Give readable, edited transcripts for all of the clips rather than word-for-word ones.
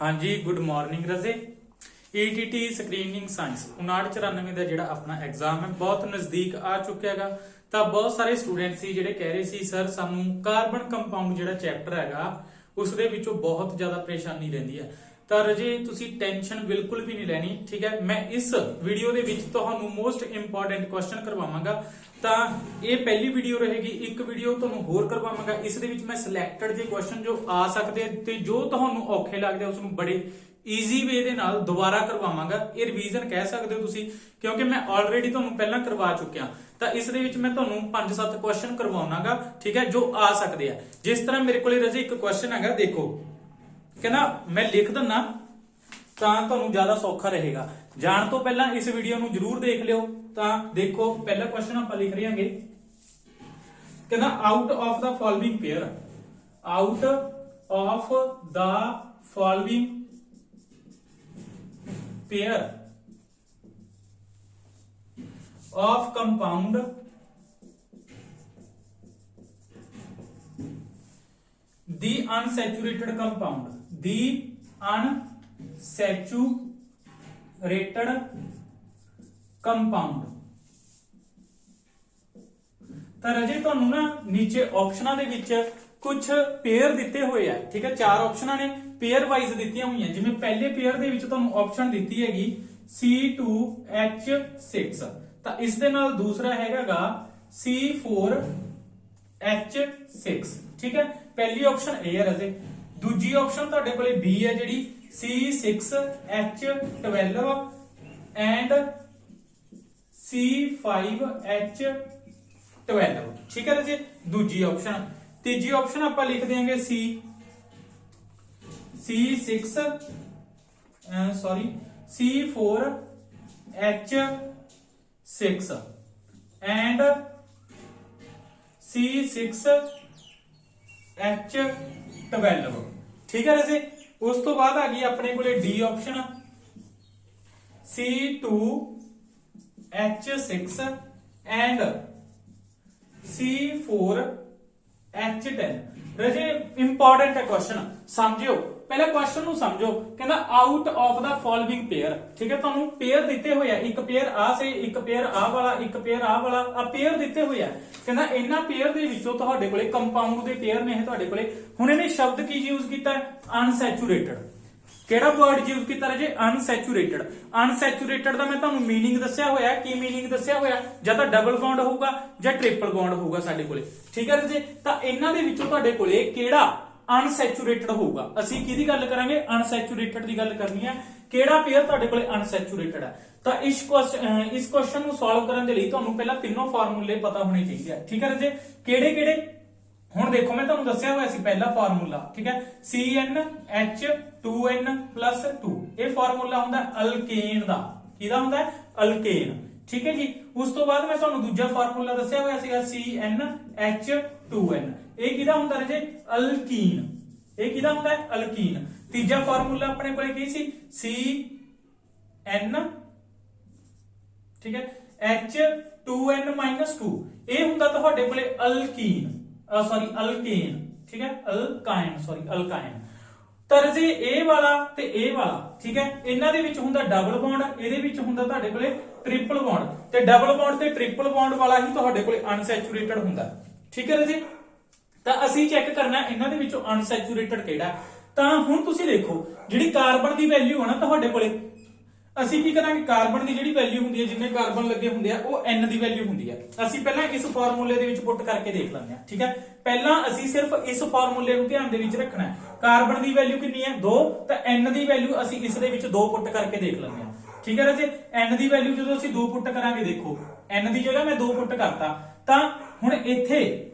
हाँ जी good morning रजे। ETT screening science 5994 ਦਾ ਜਿਹੜਾ ਆਪਣਾ ਐਗਜ਼ਾਮ ਹੈ ਬਹੁਤ ਨਜ਼ਦੀਕ ਆ ਚੁੱਕਿਆ ਹੈਗਾ। ਤਾਂ ਬਹੁਤ ਸਾਰੇ ਸਟੂਡੈਂਟ ਸੀ ਜਿਹੜੇ ਕਹਿ ਰਹੇ ਸੀ ਸਰ ਸਾਨੂੰ ਕਾਰਬਨ ਕੰਪਾਊਂਡ ਜਿਹੜਾ ਚੈਪਟਰ ਹੈਗਾ ਉਸ ਦੇ ਵਿੱਚੋਂ ਬਹੁਤ ਜ਼ਿਆਦਾ ਪਰੇਸ਼ਾਨੀ ਰਹਿੰਦੀ ਹੈ। ਤਾਂ ਰਜੇ ਤੁਸੀਂ ਟੈਨਸ਼ਨ ਬਿਲਕੁਲ ਵੀ ਨਹੀਂ ਲੈਣੀ, ਠੀਕ ਹੈ। ਮੈਂ ਇਸ ਵੀਡੀਓ ਦੇ ਵਿੱਚ ਤੁਹਾਨੂੰ ਮੋਸਟ ਇੰਪੋਰਟੈਂਟ ਕੁਐਸਚਨ ਕਰਵਾਵਾਂਗਾ। ਤਾਂ ਇਹ ਪਹਿਲੀ ਵੀਡੀਓ ਰਹੇਗੀ। ਇੱਕ ਵੀਡੀਓ ਤੁਹਾਨੂੰ ਹੋਰ ਕਰਵਾਵਾਂਗਾ, ਇਸ ਦੇ ਵਿੱਚ ਮੈਂ ਸਿਲੈਕਟਡ ਜੇ ਕੁਐਸਚਨ ਜੋ ਆ ਸਕਦੇ ਤੇ ਜੋ ਤੁਹਾਨੂੰ ਔਖੇ ਲੱਗਦੇ ਉਸ ਨੂੰ ਬੜੇ ਈਜ਼ੀ ਵੇ ਦੇ ਨਾਲ ਦੁਬਾਰਾ ਕਰਵਾਵਾਂਗਾ। ਇਹ ਰਿਵੀਜ਼ਨ ਕਹਿ ਸਕਦੇ ਹੋ ਤੁਸੀਂ, ਕਿਉਂਕਿ ਮੈਂ ਆਲਰੇਡੀ ਤੁਹਾਨੂੰ ਪਹਿਲਾਂ ਕਰਵਾ ਚੁੱਕਿਆ। ਤਾਂ ਇਸ ਦੇ ਵਿੱਚ ਮੈਂ ਤੁਹਾਨੂੰ 5-7 ਕੁਐਸਚਨ ਕਰਵਾਉਣਾਗਾ, ਠੀਕ ਹੈ, ਜੋ ਆ ਸਕਦੇ ਆ। ਜਿਸ ਤਰ੍ਹਾਂ ਮੇਰੇ ਕੋਲੇ ਰਜੇ ਇੱਕ ਕੁਐਸਚਨ ਹੈਗਾ, ਦੇਖੋ ਕਹਿੰਦਾ ਮੈਂ ਲਿਖ ਦਿੰਨਾ ਤਾਂ ਤੁਹਾਨੂੰ ਜ਼ਿਆਦਾ ਸੌਖਾ ਰਹੇਗਾ। ਜਾਣ ਤੋਂ ਪਹਿਲਾਂ ਇਸ ਵੀਡੀਓ ਨੂੰ ਜਰੂਰ ਦੇਖ ਲਿਓ। ਤਾਂ ਦੇਖੋ ਪਹਿਲਾ ਕੁਐਸਚਨ ਆਪਾਂ ਲਿਖ ਰਹੇ ਹਾਂਗੇ, ਕਹਿੰਦਾ out of the following pair, out of the following pair of compound the unsaturated compound ਤਾਂ ਰਜੇ ਤੁਹਾਨੂੰ ਨਾ ਨੀਚੇ ਆਪਸ਼ਨਾਂ ਦੇ ਵਿੱਚ ਕੁਝ ਪੇਅਰ ਦਿੱਤੇ ਹੋਏ ਆ, ਠੀਕ ਹੈ। 4 ਆਪਸ਼ਨਾਂ ਨੇ ਪੇਅਰ ਵਾਈਜ਼ ਦਿੱਤੀਆਂ ਹੋਈਆਂ। ਜਿਵੇਂ ਪਹਿਲੇ ਪੇਅਰ ਦੇ ਵਿੱਚ ਤੁਹਾਨੂੰ ਆਪਸ਼ਨ ਦਿੱਤੀ ਹੈਗੀ C2H6, ਤਾਂ ਇਸ ਦੇ ਨਾਲ ਦੂਸਰਾ ਹੈਗਾਗਾ C4H6, ਠੀਕ ਹੈ। ਪਹਿਲੀ ਆਪਸ਼ਨ A ਹੈ ਰਜੇ। ਦੂਜੀ ਆਪਸ਼ਨ ਤੁਹਾਡੇ ਕੋਲੇ B ਹੈ ਜਿਹੜੀ C6H12 ਐਂਡ C5H12, ਠੀਕ ਹੈ ਰਜੇ, ਦੂਜੀ ਆਪਸ਼ਨ। ਤੀਜੀ ਆਪਸ਼ਨ ਆਪਾਂ ਲਿਖ ਦੇਾਂਗੇ C4H6 and C6H12, ਠੀਕ ਹੈ ਰਜੇ। ਉਸ ਤੋਂ ਬਾਅਦ ਆ ਗਈ ਆਪਣੇ ਕੋਲੇ D option C2H6 and C4H10। ਰਜੇ ਇੰਪੋਰਟੈਂਟ ਹੈ ਕੁਐਸਚਨ, ਸਮਝਿਓ। ਪਹਿਲਾਂ ਕੁਐਸਚਨ ਨੂੰ ਸਮਝੋ। ਕਹਿੰਦਾ out of the following pair, ਠੀਕ ਹੈ। ਤੁਹਾਨੂੰ ਪੇਅਰ ਦਿੱਤੇ ਹੋਏ ਆ, ਇੱਕ ਪੇਅਰ ਆ ਸੇ, ਇੱਕ ਪੇਅਰ ਆ ਵਾਲਾ, ਇੱਕ ਪੇਅਰ ਆ ਵਾਲਾ, ਆ ਪੇਅਰ ਦਿੱਤੇ ਹੋਏ ਆ। ਕਹਿੰਦਾ ਇਹਨਾਂ ਪੇਅਰ ਦੇ ਵਿੱਚੋਂ ਤੁਹਾਡੇ ਕੋਲੇ ਕੰਪਾਊਂਡ ਦੇ ਪੇਅਰ ਨੇ ਇਹ ਤੁਹਾਡੇ ਕੋਲੇ। ਹੁਣ ਇਹਨੇ ਸ਼ਬਦ ਕੀ ਯੂਜ਼ ਕੀਤਾ, ਅਨਸੈਚੂਰੇਟਡ। ਕਿਹੜਾ ਵਰਡ ਯੂਜ਼ ਕੀਤਾ ਰਜੇ, ਅਨਸੈਚੂਰੇਟਡ। ਅਨਸੈਚੂਰੇਟਡ ਦਾ ਮੈਂ ਤੁਹਾਨੂੰ ਮੀਨਿੰਗ ਦੱਸਿਆ ਹੋਇਆ। ਕੀ ਮੀਨਿੰਗ ਦੱਸਿਆ ਹੋਇਆ, ਜਾਂ ਤਾਂ ਡਬਲ ਬੌਂਡ ਹੋਊਗਾ ਜਾਂ ਟ੍ਰਿਪਲ ਬੌਂਡ ਹੋਊਗਾ ਸਾਡੇ ਕੋਲੇ, ਠੀਕ ਹੈ ਰਜੇ। ਤਾਂ ਇਹਨਾਂ ਦੇ ਵਿੱਚੋਂ ਤੁਹਾਡੇ ਕੋਲੇ ਕਿਹੜਾ ਅਨਸੈਚੂਰੇਟਡ ਹੋਊਗਾ। ਅਸੀਂ ਕਿਹਦੀ ਗੱਲ ਕਰਾਂਗੇ, ਅਨਸੈਚੂਰੇਟਡ ਦੀ ਗੱਲ ਕਰਨੀ ਹੈ। ਕਿਹੜਾ ਪੇਅਰ ਤੁਹਾਡੇ ਕੋਲੇ ਅਨਸੈਚੂਰੇਟਡ ਹੈ। ਤਾਂ ਇਸ ਕੁਐਸਚਨ ਨੂੰ ਸੋਲਵ ਕਰਨ ਦੇ ਲਈ ਤੁਹਾਨੂੰ ਪਹਿਲਾਂ ਤਿੰਨੋਂ ਫਾਰਮੂਲੇ ਪਤਾ ਹੋਣੇ ਚਾਹੀਦੇ ਆ, ਠੀਕ ਹੈ ਰਜੇ। ਕਿਹੜੇ ਕਿਹੜੇ, ਹੁਣ ਦੇਖੋ ਮੈਂ ਤੁਹਾਨੂੰ ਦੱਸਿਆ ਹੋਇਆ ਸੀ ਪਹਿਲਾ ਫਾਰਮੂਲਾ, ਠੀਕ ਹੈ, CnH2n+2। ਇਹ ਫਾਰਮੂਲਾ ਹੁੰਦਾ ਅਲਕੇਨ ਦਾ। ਕਿਹਦਾ ਹੁੰਦਾ, ਅਲਕੇਨ, ਠੀਕ ਹੈ ਜੀ। ਉਸ ਤੋਂ ਬਾਅਦ ਮੈਂ ਤੁਹਾਨੂੰ ਦੂਜਾ ਫਾਰਮੂਲਾ ਦੱਸਿਆ ਹੋਇਆ ਸੀਗਾ CnH2n। ਇਹ ਕਿਹਦਾ ਹੁੰਦਾ ਰਜੇ, ਅਲਕੀਨ। ਇਹ ਕਿਹਦਾ ਹੁੰਦਾ, ਅਲਕੀਨ। ਤੀਜਾ ਫਾਰਮੂਲਾ ਆਪਣੇ ਕੋਲੇ ਕੀ ਸੀ, Cn, ਠੀਕ ਹੈ, H2n-2। ਇਹ ਹੁੰਦਾ ਤੁਹਾਡੇ ਕੋਲੇ ਅਲਕੀਨ, ਅਲਕੇਨ, ਠੀਕ ਹੈ, ਅਲਕਾਇਨ। ਤਾਂ ਰਜੇ ਇਹ ਵਾਲਾ ਤੇ ਇਹ ਵਾਲਾ, ਠੀਕ ਹੈ, ਇਹਨਾਂ ਦੇ ਵਿੱਚ ਹੁੰਦਾ ਡਬਲ ਬੌਂਡ, ਇਹਦੇ ਵਿੱਚ ਹੁੰਦਾ ਤੁਹਾਡੇ ਕੋਲੇ ਟ੍ਰਿਪਲ ਬੌਂਡ। ਤੇ ਡਬਲ ਬੌਂਡ ਤੇ ਟ੍ਰਿਪਲ ਬੌਂਡ ਵਾਲਾ ਹੀ ਤੁਹਾਡੇ ਕੋਲੇ ਅਨਸੈਚੂਰੇਟਡ ਹੁੰਦਾ, ਠੀਕ ਹੈ ਰਜੇ। ਤਾਂ ਅਸੀਂ ਚੈੱਕ ਕਰਨਾ ਇਹਨਾਂ ਦੇ ਵਿੱਚੋਂ ਅਨਸੈਚੂਰੇਟਡ ਕਿਹੜਾ। ਤਾਂ ਹੁਣ ਤੁਸੀਂ ਦੇਖੋ ਜਿਹੜੀ ਕਾਰਬਨ ਦੀ ਵੈਲਿਊ ਹੈ ਨਾ ਤੁਹਾਡੇ ਕੋਲੇ, ਅਸੀਂ ਕੀ ਕਰਾਂਗੇ, ਕਾਰਬਨ ਦੀ ਜਿਹੜੀ ਵੈਲਿਊ ਹੁੰਦੀ ਹੈ, ਜਿੰਨੇ ਕਾਰਬਨ ਲੱਗੇ ਹੁੰਦੇ ਆ ਉਹ n ਦੀ ਵੈਲਿਊ ਹੁੰਦੀ ਹੈ। ਅਸੀਂ ਪਹਿਲਾਂ ਇਸ ਫਾਰਮੂਲੇ ਦੇ ਵਿੱਚ ਪੁੱਟ ਕਰਕੇ ਦੇਖ ਲੈਂਦੇ ਆ, ਠੀਕ ਹੈ। ਪਹਿਲਾਂ ਅਸੀਂ ਸਿਰਫ ਇਸ ਫਾਰਮੂਲੇ ਨੂੰ ਧਿਆਨ ਦੇ ਵਿੱਚ ਰੱਖਣਾ ਹੈ। ਕਾਰਬਨ ਦੀ ਵੈਲਿਊ ਕਿੰਨੀ ਹੈ, 2, ਤਾਂ n ਦੀ ਵੈਲਿਊ ਅਸੀਂ ਇਸ ਦੇ ਵਿੱਚ 2 ਪੁੱਟ ਕਰਕੇ ਦੇਖ ਲੈਂਦੇ ਆ, ਠੀਕ ਹੈ ਰਾਜੇ। n ਦੀ ਵੈਲਿਊ ਜਦੋਂ ਅਸੀਂ 2 ਪੁੱਟ ਕਰਾਂਗੇ, ਦੇਖੋ n ਦੀ ਜਗ੍ਹਾ ਮੈਂ 2 ਪੁੱਟ ਕਰਤਾ। ਤਾਂ ਹੁਣ ਇੱਥੇ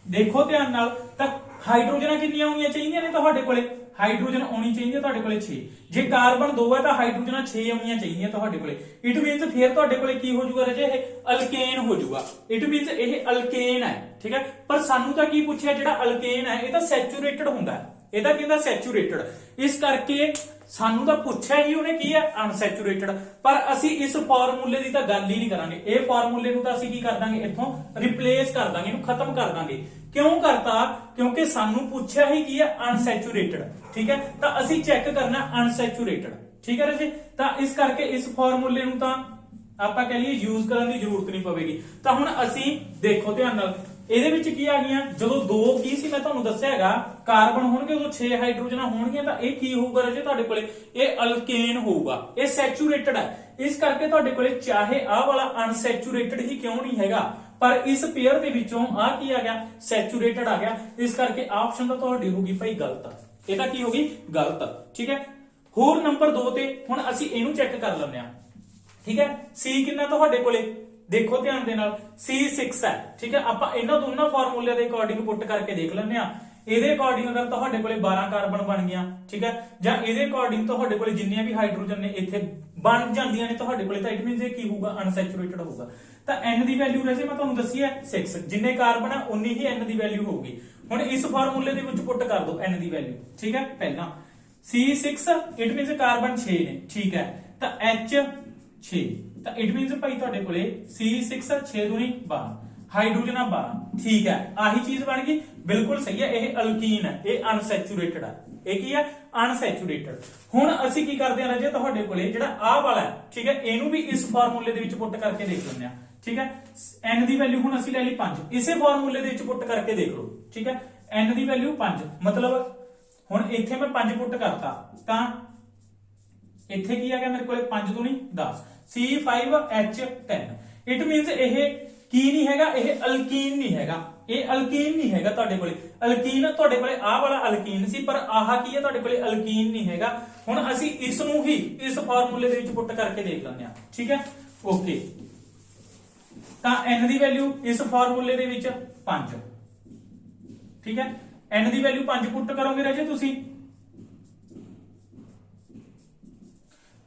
ਦੇਖੋ ਧਿਆਨ ਨਾਲ, ਤਾਂ ਹਾਈਡਰੋਜਨਾਂ ਕਿੰਨੀਆਂ ਹੋਣੀਆਂ ਚਾਹੀਦੀਆਂ ਨੇ ਤੁਹਾਡੇ ਕੋਲੇ, ਹਾਈਡਰੋਜਨ ਆਉਣੀ ਚਾਹੀਦੀ ਹੈ ਤੁਹਾਡੇ ਕੋਲੇ 6। ਜੇ ਕਾਰਬਨ 2 ਹੈ ਤਾਂ ਹਾਈਡਰੋਜਨਾਂ 6 ਆਉਣੀਆਂ ਚਾਹੀਦੀਆਂ ਤੁਹਾਡੇ ਕੋਲੇ। ਇਟ ਮੀਨਸ ਫਿਰ ਤੁਹਾਡੇ ਕੋਲੇ ਕੀ ਹੋ ਜਾਊਗਾ ਰਜੇ, ਇਹ ਅਲਕੇਨ ਹੋ ਜਾਊਗਾ। ਇਟ ਮੀਨਸ ਇਹ ਅਲਕੇਨ ਹੈ, ਠੀਕ ਹੈ। ਪਰ ਸਾਨੂੰ ਤਾਂ ਕੀ ਪੁੱਛਿਆ, ਜਿਹੜਾ ਅਲਕੇਨ ਹੈ ਇਹ ਤਾਂ ਸੈਚੂਰੇਟਡ ਹੁੰਦਾ ਹੈ, ਇਹ ਤਾਂ ਕਹਿੰਦਾ ਸੈਚੂਰੇਟਡ। ਇਸ ਕਰਕੇ ਸਾਨੂੰ ਤਾਂ ਪੁੱਛਿਆ ਹੀ ਉਹਨੇ ਕੀ ਹੈ ਅਨਸੈਚੂਰੇਟਡ, ਪਰ ਅਸੀਂ ਇਸ ਫਾਰਮੂਲੇ ਦੀ ਤਾਂ ਗੱਲ ਹੀ ਨਹੀਂ ਕਰਾਂਗੇ। ਇਹ ਫਾਰਮੂਲੇ ਨੂੰ ਤਾਂ ਅਸੀਂ ਕੀ ਕਰ ਦਾਂਗੇ, ਇੱਥੋਂ ਰਿਪਲੇਸ ਕਰ ਦਾਂਗੇ, ਇਹਨੂੰ ਖਤਮ ਕਰ ਦਾਂਗੇ। ਕਿਉਂ ਕਰਤਾ, ਕਿਉਂਕਿ ਸਾਨੂੰ ਪੁੱਛਿਆ ਹੀ ਕੀ ਹੈ ਅਨਸੈਚੂਰੇਟਡ, ਠੀਕ ਹੈ, ਤਾਂ ਅਸੀਂ ਚੈੱਕ ਕਰਨਾ ਅਨਸੈਚੂਰੇਟਡ, ਠੀਕ ਹੈ ਰਾਜੇ। ਤਾਂ ਇਸ ਕਰਕੇ ਇਸ ਫਾਰਮੂਲੇ ਨੂੰ ਤਾਂ ਆਪਾਂ ਕਹ ਲਈਏ ਯੂਜ਼ ਕਰਨ ਦੀ ਜ਼ਰੂਰਤ ਨਹੀਂ ਪਵੇਗੀ। ਤਾਂ ਹੁਣ ਅਸੀਂ ਦੇਖੋ ਧਿਆਨ ਨਾਲ, ਇਹਦੇ ਵਿੱਚ ਕੀ ਆ ਗਈਆਂ, ਜਦੋਂ ਦੋ ਕੀ ਸੀ ਮੈਂ ਤੁਹਾਨੂੰ ਦੱਸਿਆ ਹੈਗਾ ਕਾਰਬਨ ਹੋਣਗੇ ਉਦੋਂ 6 ਹਾਈਡਰੋਜਨਾਂ ਹੋਣਗੀਆਂ, ਤਾਂ ਇਹ ਕੀ ਹੋਊਗਾ ਰਾਜੇ ਤੁਹਾਡੇ ਕੋਲੇ, ਇਹ ਅਲਕੇਨ ਹੋਊਗਾ, ਇਹ ਸੈਚੂਰੇਟਡ ਹੈ। ਇਸ ਕਰਕੇ ਤੁਹਾਡੇ ਕੋਲੇ ਚਾਹੇ ਆਹ ਵਾਲਾ ਅਨਸੈਚੂਰੇਟਡ ਹੀ ਕਿਉਂ ਨਹੀਂ ਹੈਗਾ, ਪਰ ਇਸ ਪੇਅਰ ਦੇ ਵਿੱਚੋਂ ਆ ਕੀ ਆ ਗਿਆ, ਸੈਚੂਰੇਟਡ ਆ ਗਿਆ। ਇਸ ਕਰਕੇ ਆਪਸ਼ਨ ਤਾਂ ਤੁਹਾਡੀ ਹੋਗੀ ਭਾਈ ਗਲਤ, ਇਹ ਤਾਂ ਕੀ ਹੋਗੀ ਗਲਤ, ਠੀਕ ਹੈ। ਹੋਰ ਨੰਬਰ 2 ਤੇ ਹੁਣ ਅਸੀਂ ਇਹਨੂੰ ਚੈੱਕ ਕਰ ਲੈਂਦੇ ਆ, ਠੀਕ ਹੈ। C ਕਿੰਨਾ ਤੁਹਾਡੇ ਕੋਲੇ, ਦੇਖੋ ਧਿਆਨ ਦੇ ਨਾਲ, C6 ਹੈ, ਠੀਕ ਹੈ। ਆਪਾਂ ਇਹਨਾਂ ਦੋਨਾਂ ਫਾਰਮੂਲਿਆਂ ਦੇ ਅਕੋਰਡਿੰਗ ਪੁੱਟ ਕਰਕੇ ਦੇਖ ਲੈਂਦੇ ਆ। ਇਹਦੇ ਅਕੋਰਡਿੰਗ ਅਗਰ ਤੁਹਾਡੇ ਕੋਲੇ 12 ਕਾਰਬਨ ਬਣ ਗਿਆ, ਠੀਕ ਹੈ, ਜਾਂ ਇਹਦੇ ਅਕੋਰਡਿੰਗ ਤੁਹਾਡੇ ਕੋਲੇ ਜਿੰਨੀਆਂ ਵੀ ਹਾਈਡਰੋਜਨ ਨੇ ਇੱਥੇ ਬਣ ਜਾਂਦੀਆਂ ਨੇ ਤੁਹਾਡੇ ਕੋਲੇ, ਤਾਂ ਇਟ ਮੀਨਸ ਇਹ ਕੀ ਹੋਊਗਾ, ਅਨਸੈਚੂਰੇਟਡ ਹੋਊਗਾ। ਤਾਂ N ਦੀ ਵੈਲਿਊ ਵੈਸੇ ਮੈਂ ਤੁਹਾਨੂੰ ਦੱਸੀ ਹੈ 6, ਜਿੰਨੇ ਕਾਰਬਨ ਹੈ ਉਨੀ ਹੀ N ਦੀ ਵੈਲਿਊ ਹੋਊਗੀ। ਹੁਣ ਇਸ ਫਾਰਮੂਲੇ ਦੇ ਵਿੱਚ ਪੁੱਟ ਕਰ ਦਿਓ N ਦੀ ਵੈਲਿਊ, ਠੀਕ ਹੈ। ਪਹਿਲਾਂ C6 ਇਟ ਮੀਨਸ ਕਾਰਬਨ 6 ਨੇ, ਠੀਕ ਹੈ, ਤਾਂ H6, ਤਾਂ ਇਟ ਮੀਨਸ ਭਾਈ ਤੁਹਾਡੇ ਕੋਲੇ C6 6 ਦੂਣੀ 12, ਹਾਈਡਰੋਜਨ 12, ਠੀਕ ਹੈ। ਆਹੀ ਚੀਜ਼ ਬਣ ਗਈ, ਬਿਲਕੁਲ ਸਹੀ ਹੈ। ਇਹ ਅਲਕੀਨ ਹੈ, ਇਹ ਅਨਸੈਚੂਰੇਟਡ ਹੈ, ਇਹ ਕੀ ਹੈ ਅਨਸੈਚੂਰੇਟਡ। ਹੁਣ ਅਸੀਂ ਕੀ ਕਰਦੇ ਹਾਂ ਰਾਜੇ, ਤੁਹਾਡੇ ਕੋਲੇ ਜਿਹੜਾ ਆਹ ਵਾਲਾ ਹੈ, ਠੀਕ ਹੈ, ਇਹਨੂੰ ਵੀ ਇਸ ਫਾਰਮੂਲੇ ਦੇ ਵਿੱਚ ਪੁੱਟ ਕਰਕੇ ਦੇਖ ਲੈਂਦੇ ਆ, ਠੀਕ ਹੈ। N ਦੀ ਵੈਲਿਊ ਹੁਣ ਅਸੀਂ ਲੈ ਲਈ 5, ਇਸੇ ਫਾਰਮੂਲੇ ਦੇ ਵਿੱਚ ਪੁੱਟ ਕਰਕੇ ਦੇਖ ਲਓ, ਠੀਕ ਹੈ। N ਦੀ ਵੈਲਿਊ 5, ਮਤਲਬ ਹੁਣ ਇੱਥੇ ਮੈਂ 5 ਪੁੱਟ ਕਰਤਾ, ਤਾਂ ਇੱਥੇ ਕੀ ਆ ਗਿਆ ਮੇਰੇ ਕੋਲੇ 5 ਦੂਣੀ 10, C5H10, ਇਟ ਮੀਨਸ ਇਹ ਕੀ ਨਹੀਂ ਹੈਗਾ, ਇਹ ਅਲਕੀਨ ਨਹੀਂ ਹੈਗਾ, ਇਹ ਅਲਕੀਨ ਨਹੀਂ ਹੈਗਾ ਤੁਹਾਡੇ ਕੋਲੇ। ਅਲਕੀਨ ਤੁਹਾਡੇ ਕੋਲੇ ਆਹ ਵਾਲਾ ਅਲਕੀਨ ਸੀ, ਪਰ ਆਹ ਕੀ ਹੈ ਤੁਹਾਡੇ ਕੋਲੇ ਅਲਕੀਨ ਨਹੀਂ ਹੈਗਾ। ਹੁਣ ਅਸੀਂ ਇਸ ਨੂੰ ਹੀ ਇਸ ਫਾਰਮੂਲੇ ਦੇ ਵਿੱਚ ਪੁੱਟ ਕਰਕੇ ਦੇਖ ਲੈਂਦੇ ਆ, ਠੀਕ ਹੈ, ਓਕੇ। ਤਾਂ N ਦੀ ਵੈਲਿਊ ਇਸ ਫਾਰਮੂਲੇ ਦੇ ਵਿੱਚ 5, ਠੀਕ ਹੈ। N ਦੀ ਵੈਲਿਊ 5 ਪੁੱਟ ਕਰੋਗੇ ਰਾਜੇ ਤੁਸੀਂ,